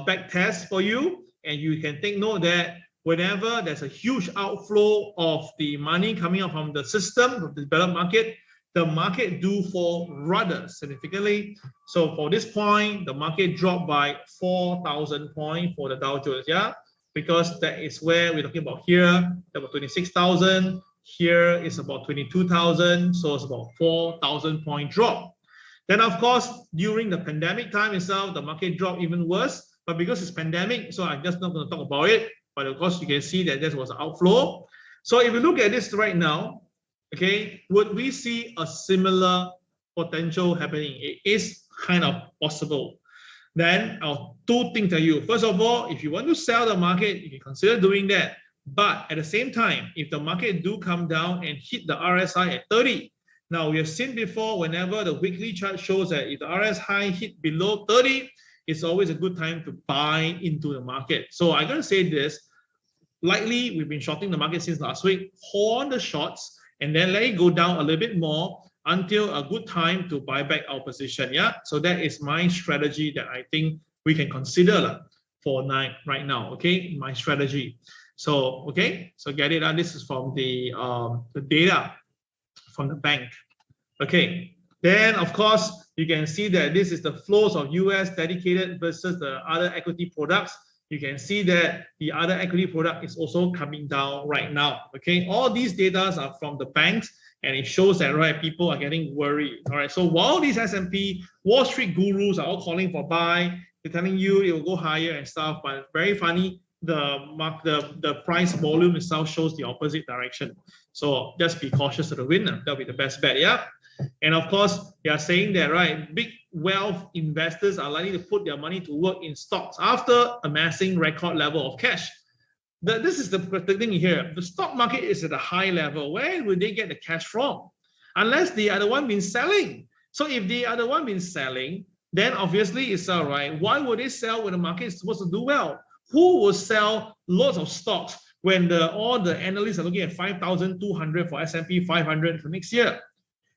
back test for you, and you can take note that whenever there's a huge outflow of the money coming out from the system of the developed market, the market do fall rather significantly. So for this point, the market dropped by 4,000 points for the Dow Jones, yeah? Because that is where we're talking about here, about 26,000. Here is about 22,000. So it's about 4,000 point drop. Then of course, during the pandemic time itself, the market dropped even worse. But because it's pandemic, so I'm just not going to talk about it. But of course, you can see that there was an outflow. So if you look at this right now, okay, would we see a similar potential happening? It is kind of possible. Then I'll two things to you. First of all, if you want to sell the market, you can consider doing that. But at the same time, if the market do come down and hit the RSI at 30, Now, we have seen before, whenever the weekly chart shows that if the RS high hit below 30, it's always a good time to buy into the market. So I'm going to say this, likely we've been shorting the market since last week, hold on the shorts, and then let it go down a little bit more until a good time to buy back our position. Yeah, so that is my strategy that I think we can consider for right now. Okay, my strategy. So okay, so get it. This is from the data from the bank. Okay, then of course you can see that this is the flows of US dedicated versus the other equity products. You can see that the other equity product is also coming down right now. Okay, all these data are from the banks, and it shows that right, people are getting worried. All right, so while these S&P Wall Street gurus are all calling for buy, they're telling you it will go higher and stuff, but very funny, the price volume itself shows the opposite direction. So just be cautious of the winner. That'll be the best bet. Yeah. And of course, they are saying that right, big wealth investors are likely to put their money to work in stocks after amassing record level of cash. This is the thing here. The stock market is at a high level. Where will they get the cash from? Unless the other one been selling. So if the other one been selling, then obviously it's all right. Why would they sell when the market is supposed to do well? Who will sell lots of stocks when all the analysts are looking at 5,200 for S&P 500 for next year?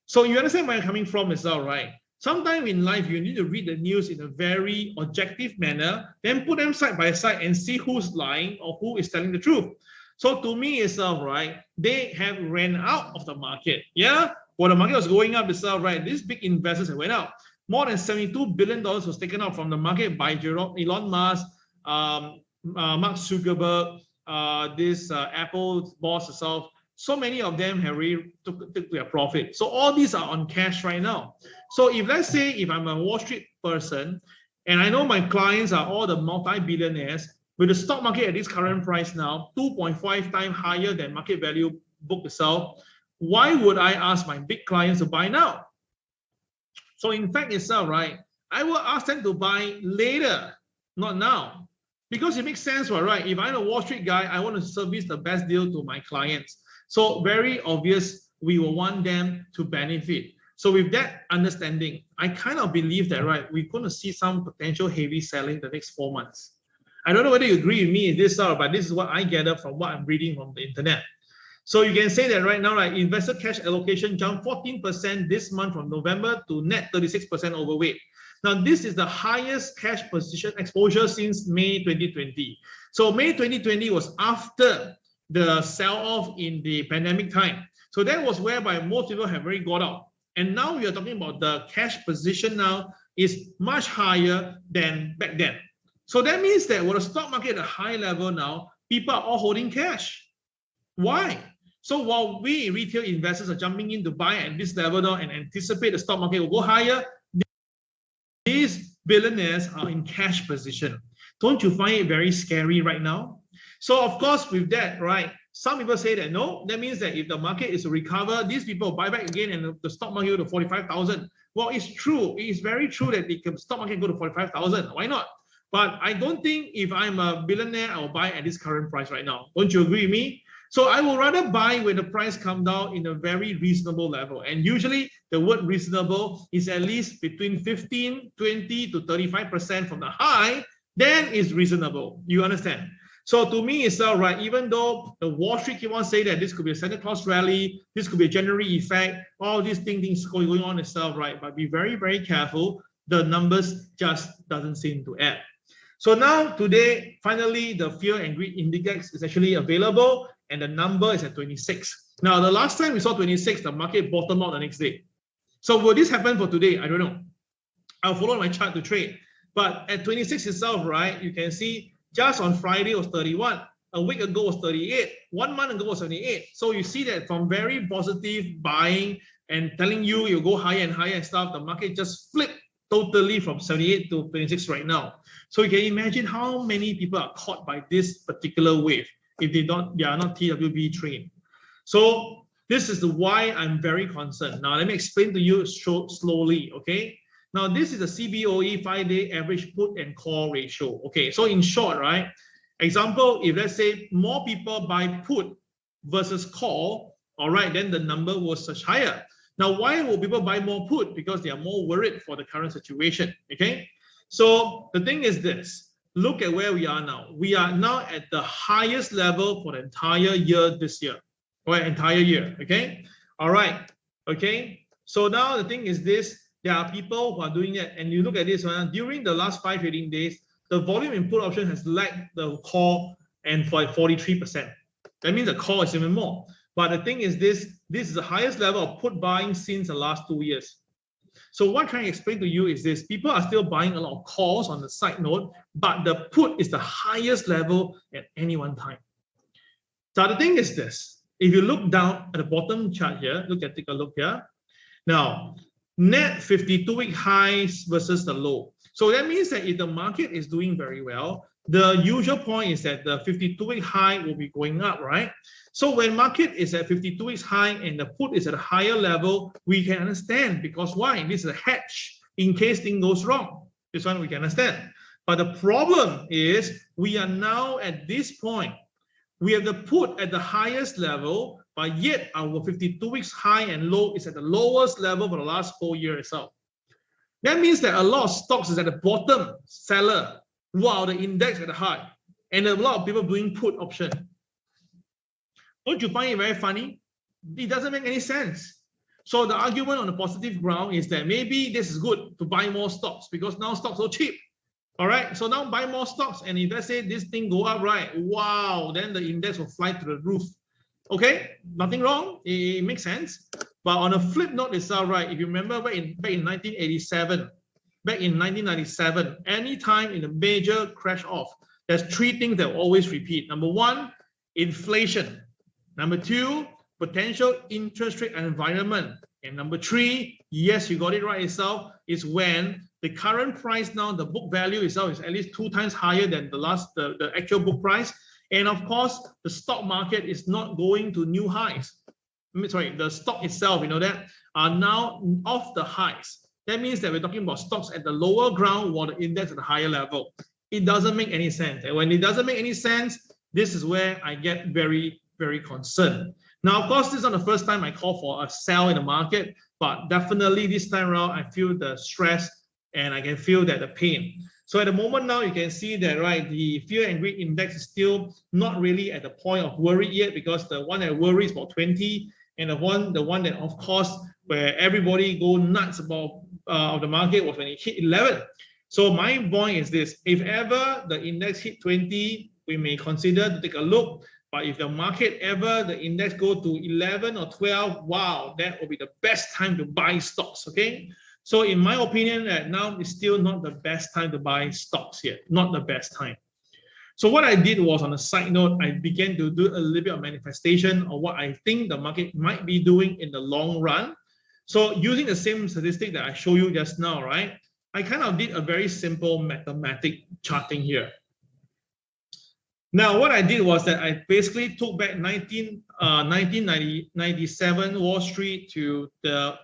So you understand where I'm coming from is all right. Sometime in life, you need to read the news in a very objective manner, then put them side by side and see who's lying or who is telling the truth. So to me, it's all right. They have ran out of the market. Yeah, while the market was going up, it's all right. These big investors have went out. More than $72 billion was taken out from the market by Elon Musk, Mark Zuckerberg, this Apple boss itself. So many of them have really took their profit. So all these are on cash right now. So if let's say if I'm a Wall Street person and I know my clients are all the multi-billionaires, with the stock market at this current price now, 2.5 times higher than market value book itself, why would I ask my big clients to buy now? So in fact itself, right, I will ask them to buy later, not now. Because it makes sense, right? If I'm a Wall Street guy, I want to service the best deal to my clients. So very obvious, we will want them to benefit. So with that understanding, I kind of believe that, right, we're going to see some potential heavy selling the next 4 months. I don't know whether you agree with me in this, but this is what I gather from what I'm reading from the internet. So you can say that right now, right, investor cash allocation jumped 14% this month from November to net 36% overweight. Now, this is the highest cash position exposure since May 2020. So May 2020 was after the sell-off in the pandemic time. So that was whereby most people have already got out. And now we are talking about the cash position now is much higher than back then. So that means that with the stock market at a high level now, people are all holding cash. Why? So while we retail investors are jumping in to buy at this level now and anticipate the stock market will go higher, these billionaires are in cash position. Don't you find it very scary right now? So of course, with that, right, some people say that no, that means that if the market is to recover, these people buy back again and the stock market go to 45,000. Well, it's true. It is very true that the stock market go to 45,000. Why not? But I don't think if I'm a billionaire, I'll buy at this current price right now. Don't you agree with me? So I will rather buy when the price comes down in a very reasonable level. And usually the word reasonable is at least between 15, 20 to 35% from the high, then it's reasonable. You understand? So to me, it's all right. Even though the Wall Street keep on saying that this could be a Santa Claus rally, this could be a January effect, all these things going on itself, right? But be very, very careful. The numbers just doesn't seem to add. So now today, finally, the Fear and Greed Index is actually available and the number is at 26. Now, the last time we saw 26, the market bottomed out the next day. So will this happen for today? I don't know. I'll follow my chart to trade. But at 26 itself, right, you can see just on Friday was 31. A week ago was 38. 1 month ago was 78. So you see that from very positive buying and telling you you'll go higher and higher and stuff, the market just flipped totally from 78 to 26 right now. So you can imagine how many people are caught by this particular wave if they are not TWB trained. So this is why I'm very concerned. Now let me explain to you slowly, okay? Now this is the CBOE 5-day average put and call ratio. Okay, so in short, right? Example, if let's say more people buy put versus call, all right, then the number was such higher. Now, why will people buy more put? Because they are more worried for the current situation. Okay, so the thing is this. Look at where we are now. We are now at the highest level for the entire year this year, or entire year. Okay, all right. Okay, so now the thing is this. There are people who are doing it, and you look at this one during the last 5 trading days, the volume in put option has lagged the call and for 43%. That means the call is even more. But the thing is this is the highest level of put buying since the last 2 years. So what I'm trying to explain to you is this: people are still buying a lot of calls on the side note, but the put is the highest level at any one time. So the thing is this: if you look down at the bottom chart here, take a look here. Now, net 52-week highs versus the low. So that means that if the market is doing very well, the usual point is that the 52-week high will be going up, right? So when market is at 52 weeks high and the put is at a higher level, we can understand, because why? This is a hedge in case things goes wrong. This one we can understand. But the problem is we are now at this point. We have the put at the highest level, but yet our 52 weeks high and low is at the lowest level for the last 4 years itself. That means that a lot of stocks is at the bottom, seller, while the index at the high, and a lot of people doing put option. Don't you find it very funny? It doesn't make any sense. So the argument on the positive ground is that maybe this is good to buy more stocks because now stocks are cheap. All right, so now buy more stocks, and if let's say this thing go up, right, wow, then the index will fly to the roof. Okay, nothing wrong, it makes sense. But on a flip note itself, right, if you remember back in 1987, back in 1997, anytime in a major crash off, there's 3 things that always repeat. Number 1, inflation. Number 2, potential interest rate environment. And number 3, yes, you got it right itself, is when the current price now, the book value itself is at least 2 times higher than the actual book price. And of course, the stock market is not going to new highs. Sorry, the stock itself, you know that, are now off the highs. That means that we're talking about stocks at the lower ground while the index at the higher level. It doesn't make any sense. And when it doesn't make any sense, this is where I get very, very concerned. Now, of course, this is not the first time I call for a sell in the market, but definitely this time around, I feel the stress and I can feel that the pain. So at the moment now, you can see that, right, the fear and greed index is still not really at the point of worry yet, because the one that worries about 20, and the one that, of course, where everybody go nuts about of the market was when it hit 11. So my point is this: if ever the index hit 20, we may consider to take a look. But if the market ever, the index go to 11 or 12, wow, that will be the best time to buy stocks, okay? So in my opinion, now is still not the best time to buy stocks yet, not the best time. So what I did was, on a side note, I began to do a little bit of manifestation of what I think the market might be doing in the long run. So using the same statistic that I showed you just now, right, I kind of did a very simple mathematic charting here. Now, what I did was that I basically took back 1997 Wall Street to the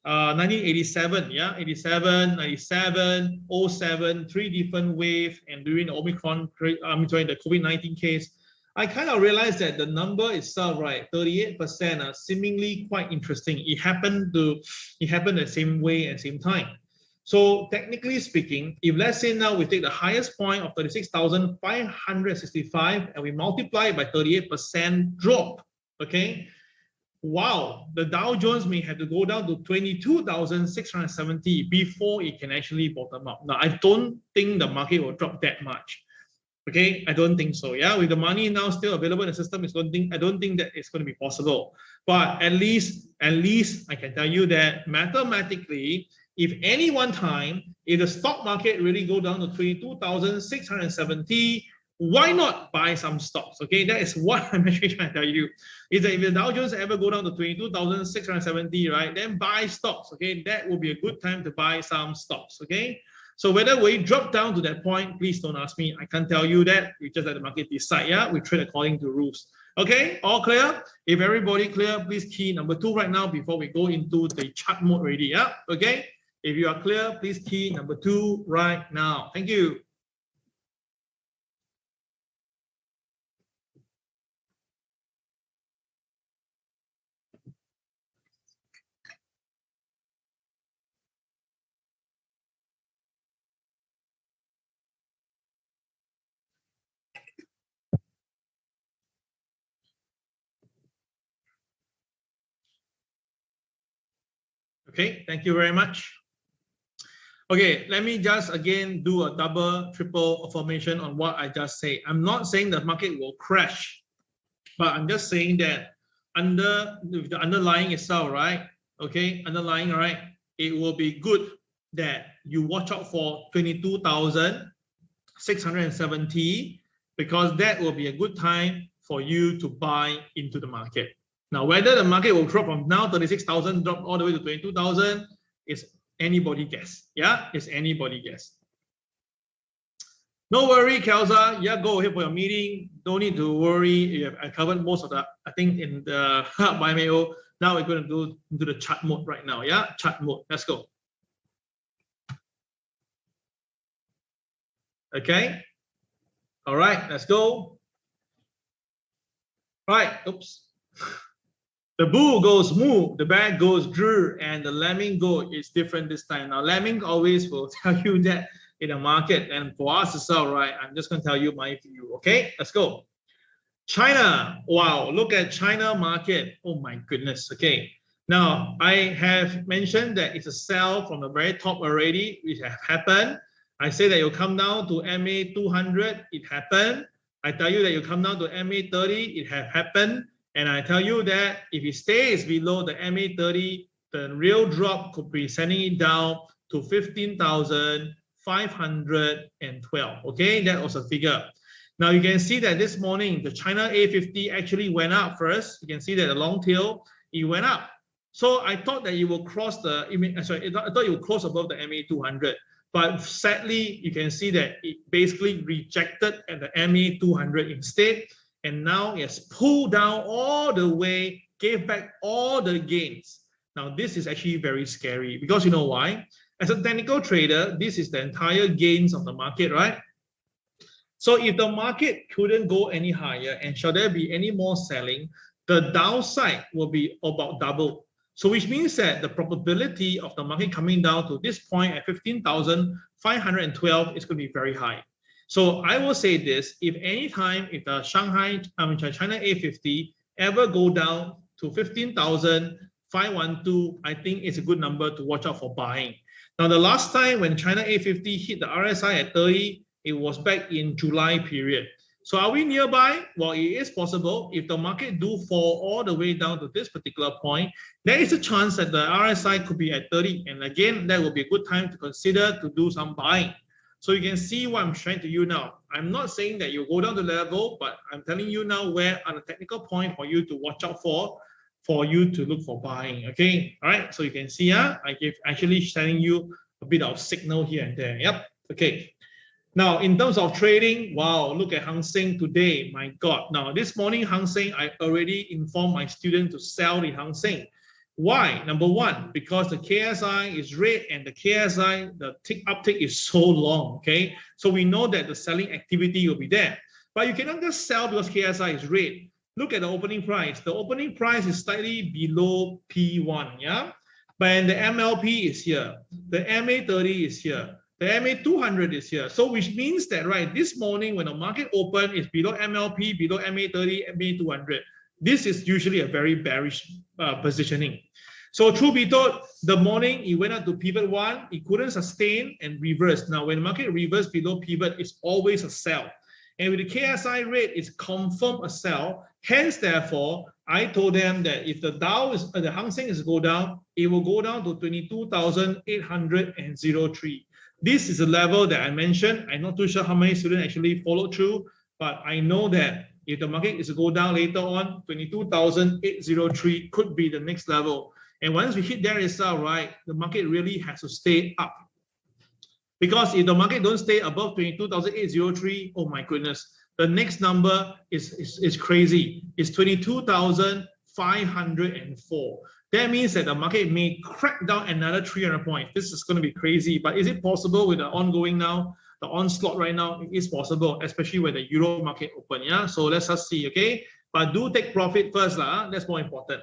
1987, yeah, 87, 97, 07, 3 different waves, and during the Omicron, the COVID-19 case, I kind of realized that the number itself, right, 38%, seemingly quite interesting. It happened the same way at the same time. So technically speaking, if let's say now we take the highest point of 36,565 and we multiply it by 38% drop, okay? Wow, the Dow Jones may have to go down to 22,670 before it can actually bottom up. Now, I don't think the market will drop that much. Okay, I don't think so. Yeah, with the money now still available in the system, I don't think that it's going to be possible. But at least I can tell you that mathematically, if any one time, if the stock market really go down to 22,670, why not buy some stocks? Okay, that is what I'm actually trying to tell you. Is that if the Dow Jones ever go down to 22,670, right, then buy stocks. Okay, that will be a good time to buy some stocks. Okay, so whether we drop down to that point, please don't ask me. I can't tell you that. We just let the market decide. Yeah, we trade according to rules. Okay, all clear? If everybody clear, please key number 2 right now before we go into the chart mode already. Yeah, okay. If you are clear, please key number 2 right now. Thank you. Okay, thank you very much. Okay, let me just again do a double, triple affirmation on what I just said. I'm not saying the market will crash, but I'm just saying that under the underlying itself, right? Okay, underlying, right? It will be good that you watch out for 22,670 because that will be a good time for you to buy into the market. Now, whether the market will drop from now 36,000 drop all the way to 22,000 is anybody guess. Yeah, it's anybody guess. No worry, Kelsa. Yeah, go ahead for your meeting. Don't need to worry. I covered most of that, I think, in the by mail. Now we're going to do into the chart mode right now. Yeah, chart mode. Let's go. Okay. All right, let's go. Right. Oops. The bull goes moo, the bear goes grr, and the lemming go is different this time. Now, lemming always will tell you that in the market, and for us as well, right? I'm just going to tell you my view. Okay, let's go. China. Wow, look at China market. Oh my goodness. Okay. Now, I have mentioned that it's a sell from the very top already, which have happened. I say that you'll come down to MA 200, it happened. I tell you that you come down to MA 30, it have happened. And I tell you that if it stays below the MA 30, the real drop could be sending it down to 15,512. Okay, that was a figure. Now you can see that this morning, the China A50 actually went up first. You can see that the long tail, it went up. So I thought that you will cross the, I thought you will cross above the MA 200. But sadly, you can see that it basically rejected at the MA 200 instead. And now it's pulled down all the way, gave back all the gains. Now, this is actually very scary because you know why? As a technical trader, this is the entire gains of the market, right? So if the market couldn't go any higher and shall there be any more selling, the downside will be about double. So which means that the probability of the market coming down to this point at 15,512 is going to be very high. So I will say this, if any time, if the China A50 ever go down to 15,512, I think it's a good number to watch out for buying. Now, the last time when China A50 hit the RSI at 30, it was back in July period. So are we nearby? Well, it is possible. If the market do fall all the way down to this particular point, there is a chance that the RSI could be at 30. And again, that will be a good time to consider to do some buying. So you can see what I'm showing to you now. I'm not saying that you go down the level, but I'm telling you now where on a technical point for you to watch out for you to look for buying. Okay, all right. So you can see, I give actually showing you a bit of signal here and there. Yep. Okay. Now, in terms of trading, wow, look at Hang Seng today. My God. Now, this morning, Hang Seng, I already informed my student to sell the Hang Seng. Why? Number one, because the KSI is red and the KSI, the uptick is so long, okay? So we know that the selling activity will be there. But you cannot just sell because KSI is red. Look at the opening price. The opening price is slightly below P1, yeah? But the MLP is here. The MA30 is here. The MA200 is here. So which means that, right, this morning when the market open is below MLP, below MA30, MA200. This is usually a very bearish positioning. So truth be told, the morning it went up to pivot 1, it couldn't sustain and reverse. Now, when the market reverse below pivot, it's always a sell. And with the KSI rate, it's confirmed a sell. Hence, therefore, I told them that if the Dow is the Hang Seng is go down, it will go down to 22,803. This is a level that I mentioned. I'm not too sure how many students actually followed through, but I know that if the market is to go down later on, 22,803 could be the next level. And once we hit there itself, right, the market really has to stay up. Because if the market don't stay above 22,803, oh my goodness, the next number is crazy. It's 22,504. That means that the market may crack down another 300 points. This is going to be crazy. But is it possible with the ongoing now? The onslaught right now, it is possible, especially when the Euro market open. Yeah, so let's just see, okay? But do take profit first, that's more important.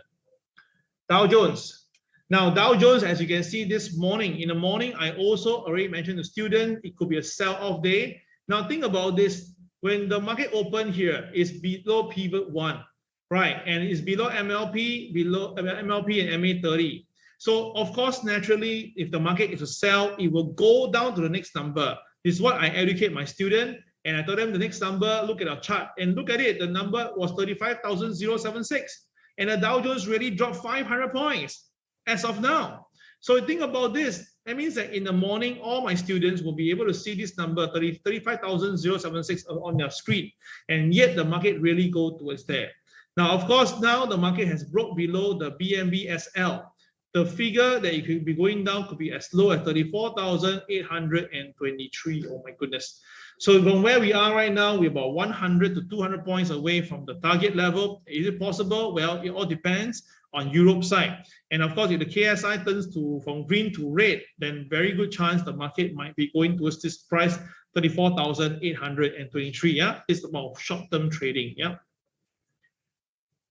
Dow Jones. Now, Dow Jones, as you can see this morning, in the morning, I also already mentioned to students, it could be a sell-off day. Now, think about this. When the market open here, it's below pivot 1, right? And it's below MLP, below MLP and MA30. So of course, naturally, if the market is to sell, it will go down to the next number. This is what I educate my student. And I told them the next number, look at our chart and look at it. The number was 35,076. And the Dow Jones really dropped 500 points as of now. So think about this. That means that in the morning, all my students will be able to see this number, 35,076 on their screen. And yet the market really go towards there. Now, of course, now the market has broke below the BNB SL. The figure that it could be going down could be as low as 34,823. Oh my goodness. So from where we are right now, we're about 100 to 200 points away from the target level. Is it possible? Well, it all depends on Europe side. And of course, if the KSI turns from green to red, then very good chance the market might be going towards this price, 34,823. Yeah, it's about short-term trading. Yeah.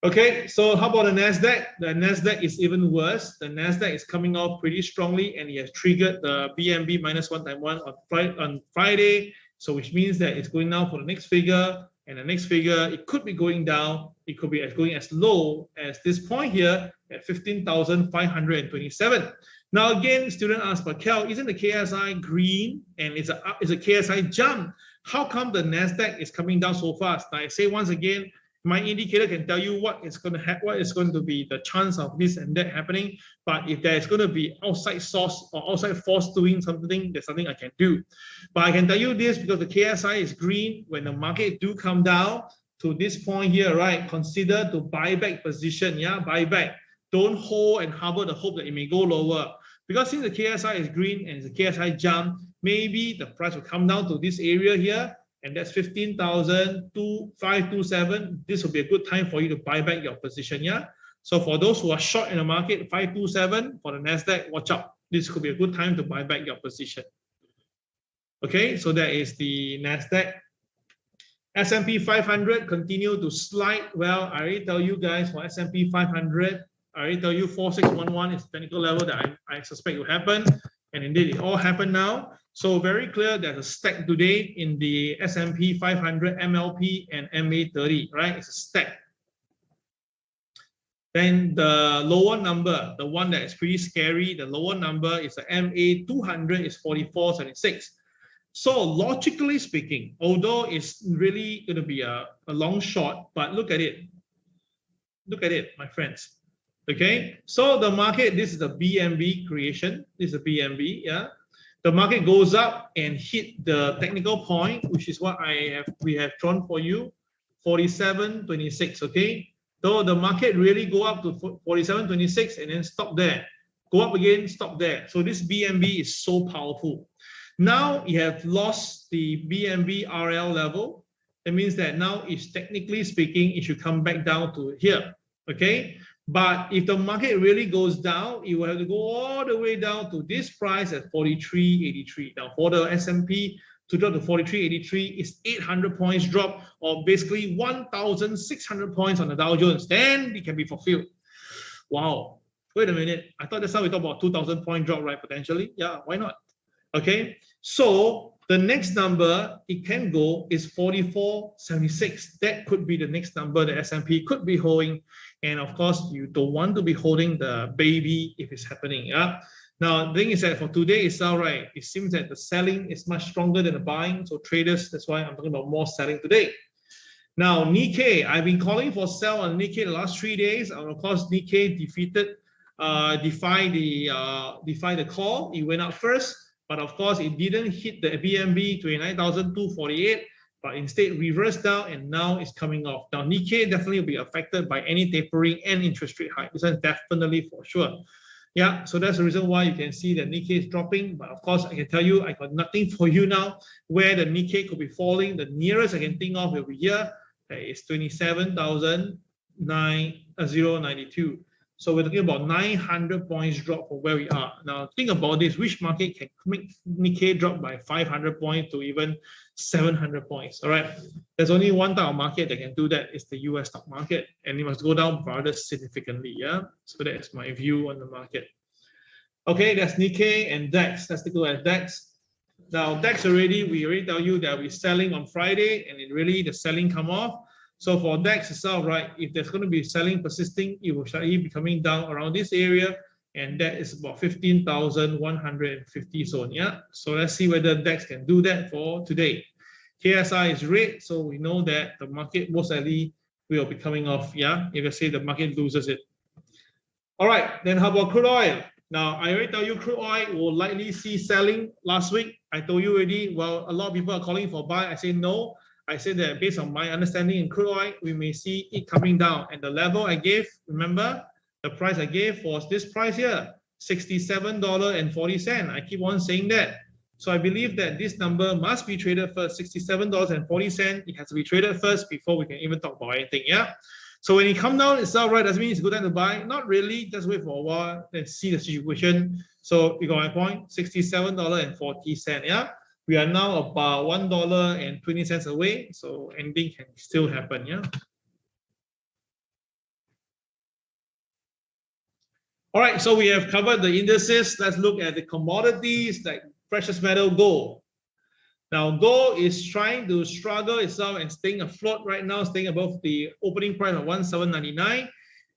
Okay, so how about the NASDAQ? The NASDAQ is even worse. The NASDAQ is coming off pretty strongly and it has triggered the BNB minus 1x1 on Friday. So which means that it's going now for the next figure, and the next figure, it could be going down. It could be going as low as this point here at 15,527. Now again, student asked, but Kel, isn't the KSI green and it's a KSI jump? How come the NASDAQ is coming down so fast? Now I say once again, my indicator can tell you what is going to be the chance of this and that happening. But if there is going to be outside source or outside force doing something, there's something I can do. But I can tell you this because the KSI is green. When the market do come down to this point here, right? Consider to buy back position. Yeah, buy back. Don't hold and harbor the hope that it may go lower. Because since the KSI is green and it's a KSI jump, maybe the price will come down to this area here. And that's 15,527. This will be a good time for you to buy back your position, yeah? So for those who are short in the market, 527 for the NASDAQ, watch out. This could be a good time to buy back your position. Okay, so that is the NASDAQ. S&P 500 continue to slide. Well, I already tell you guys for S&P 500, I already tell you 4611 is the technical level that I suspect will happen. And indeed, it all happened now. So very clear there's a stack today in the S&P 500 MLP and MA30, right? It's a stack. Then the lower number, the one that is pretty scary, the lower number is the MA200 is 4476. So logically speaking, although it's really going to be a long shot, but look at it. Look at it, my friends. Okay, so the market, this is the BNB creation. This is the BNB, yeah. The market goes up and hit the technical point, which is what we have drawn for you, 47.26. Okay, so the market really go up to 47.26 and then stop there, go up again, stop there. So this BNB is so powerful. Now you have lost the BNB RL level. That means that now, it's technically speaking, it should come back down to here. Okay. But if the market really goes down, you will have to go all the way down to this price at 43.83. Now, for the S&P to drop to 43.83 is 800 points drop, or basically 1,600 points on the Dow Jones. Then it can be fulfilled. Wow. Wait a minute. I thought that's how we talk about 2,000 point drop, right? Potentially. Yeah, why not? Okay. So the next number it can go is 44.76. That could be the next number the S&P could be holding. And of course, you don't want to be holding the baby if it's happening. Yeah. Now, the thing is that for today itself, right, it seems that the selling is much stronger than the buying. So traders, that's why I'm talking about more selling today. Now, Nikkei, I've been calling for sell on Nikkei the last 3 days. And of course, Nikkei defied the call. It went up first, but of course, it didn't hit the BNB 29,248. But instead reversed down and now it's coming off. Now, Nikkei definitely will be affected by any tapering and interest rate hike. This is definitely for sure. Yeah, so that's the reason why you can see that Nikkei is dropping. But of course, I can tell you, I got nothing for you now where the Nikkei could be falling. The nearest I can think of will be here. That is 27,092. So we're talking about 900 points drop from where we are. Now, think about this. Which market can make Nikkei drop by 500 points to even 700 points? All right. There's only one type of market that can do that. It's the US stock market. And it must go down rather significantly. Yeah. So that's my view on the market. Okay, that's Nikkei and DAX. Let's take a look at DAX. Now, DAX we already tell you that we're selling on Friday and it really, the selling come off. So for DAX itself, right, if there's going to be selling persisting, it will slightly be coming down around this area and that is about 15,150 zone. Yeah, so let's see whether DEX can do that for today. KSI is red, so we know that the market most likely will be coming off. Yeah, if I say the market loses it. All right, then how about crude oil? Now, I already tell you crude oil will likely see selling last week. I told you already, well, a lot of people are calling for buy. I say no. I said that based on my understanding in crude oil, we may see it coming down. And the level I gave, remember, the price I gave was this price here, $67.40. I keep on saying that. So I believe that this number must be traded first, $67.40. It has to be traded first before we can even talk about anything, yeah? So when it comes down itself, right, doesn't mean it's a good time to buy. Not really, just wait for a while and see the situation. So you got my point, $67.40, yeah? We are now about $1.20 away, so anything can still happen, yeah? All right, so we have covered the indices. Let's look at the commodities like precious metal gold. Now, gold is trying to struggle itself and staying afloat right now, staying above the opening price of 1799.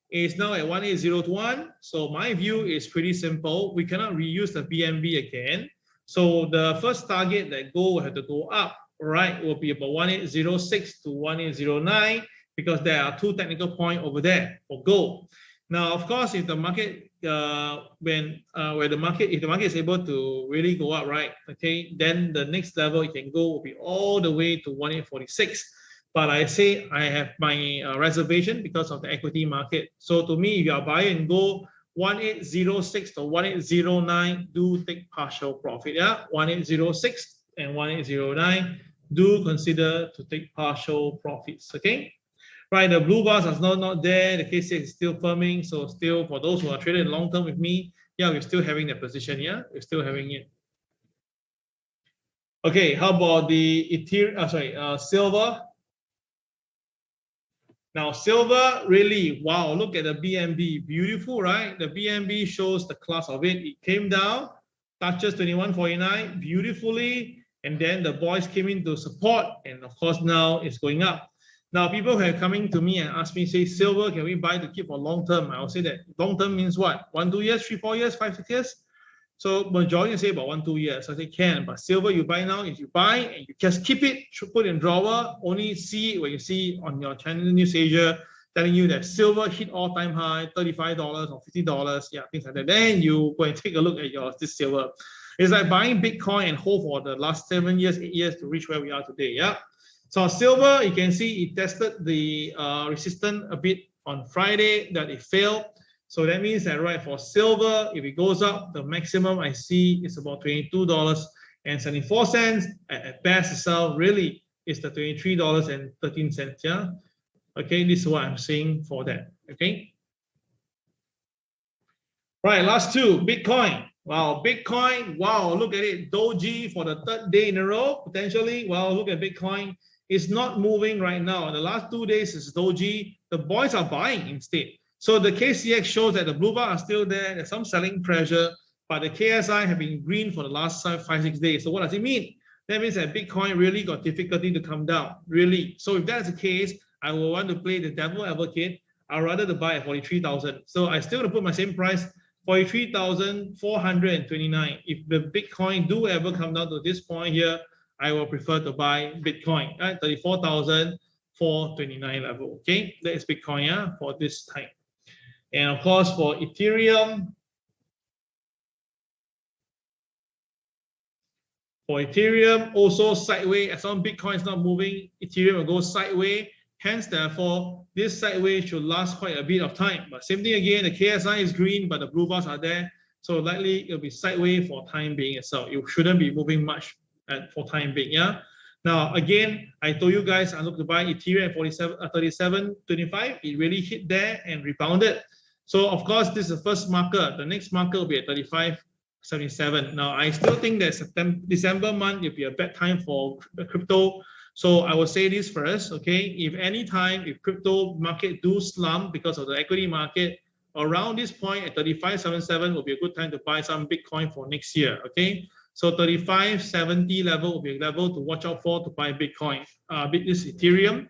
It's now at 18021. So my view is pretty simple. We cannot reuse the BNB again. So the first target that gold will have to go up, right, will be about 1806 to 1809 because there are two technical points over there for gold. Now, of course, if the market, if the market is able to really go up, right, okay, then the next level it can go will be all the way to 1846. But I say I have my reservation because of the equity market. So to me, if you are buying gold 1806 to 1809, do take partial profit. Yeah, 1806 and 1809, do consider to take partial profits. Okay. Right, the blue bars are not there. The KCX is still firming, so still for those who are traded long term with me, yeah, we're still having that position. Yeah, we're still having it. Okay, how about the Ethereum? Silver. Now, silver really, wow! Look at the BNB, beautiful, right? The BNB shows the class of it. It came down, touches 2149 beautifully, and then the boys came in to support, and of course now it's going up. Now, people have coming to me and asked me, say, silver, can we buy to keep for long term? I'll say that long term means what? 1, 2 years, 3, 4 years, 5, 6 years? So majority say about 1, 2 years. I say can, but silver you buy now, if you buy and you just keep it, put it in drawer, only see it when you see on your channel News Asia telling you that silver hit all-time high, $35 or $50, yeah, things like that. Then you go and take a look at this silver. It's like buying Bitcoin and hold for the last 7 years, 8 years to reach where we are today, yeah? So silver, you can see it tested the resistance a bit on Friday that it failed. So that means that right for silver, if it goes up, the maximum I see is about $22.74. At best itself, really is the $23.13. Yeah. Okay, this is what I'm saying for that. Okay. Right, last two, Bitcoin. Wow, Bitcoin. Wow, look at it. Doji for the 3rd day in a row, potentially. Wow, look at Bitcoin. It's not moving right now. The last 2 days is doji. The boys are buying instead. So the KCX shows that the blue bar are still there. There's some selling pressure, but the KSI have been green for the last 5, 6 days. So what does it mean? That means that Bitcoin really got difficulty to come down, really. So if that's the case, I will want to play the devil advocate. I'd rather to buy at 43,000. So I still going to put my same price, 43,429. If the Bitcoin do ever come down to this point here, I will prefer to buy Bitcoin at 34,429 level. Okay, that is Bitcoin, yeah, for this time. And of course, for Ethereum, also sideways. As long as Bitcoin is not moving, Ethereum will go sideways. Hence, therefore, this sideways should last quite a bit of time. But same thing again, the KSI is green, but the blue bars are there. So likely it'll be sideways for time being itself. It shouldn't be moving much for time being, yeah. Now again, I told you guys I look to buy Ethereum at 37.25. It really hit there and rebounded. So of course, this is the first marker. The next marker will be at 35.77. Now I still think that December month will be a bad time for the crypto. So I will say this first, okay? If any time if crypto market do slump because of the equity market, around this point at 35.77 will be a good time to buy some Bitcoin for next year, okay? So 35.70 level will be a level to watch out for to buy Bitcoin. This Ethereum.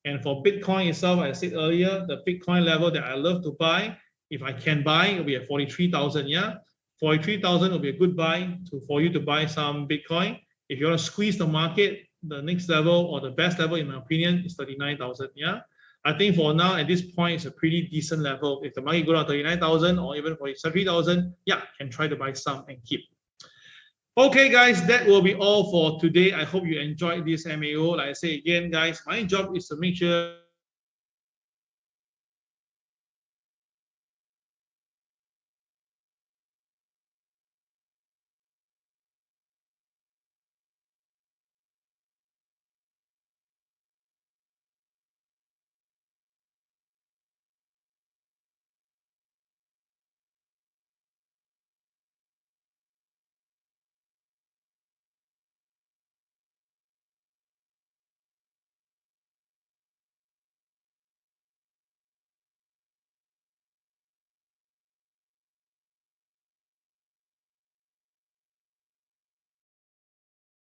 And for Bitcoin itself, I said earlier, the Bitcoin level that I love to buy If I can buy, it'll be at 43,000. Yeah, 43,000 will be a good buy for you to buy some Bitcoin. If you want to squeeze the market, the next level or the best level, in my opinion, is 39,000. Yeah, I think for now at this point it's a pretty decent level. If the market go down 39,000 or even 47,000, yeah, can try to buy some and keep. Okay, guys, that will be all for today. I hope you enjoyed this MAO. Like I say again, guys, my job is to make sure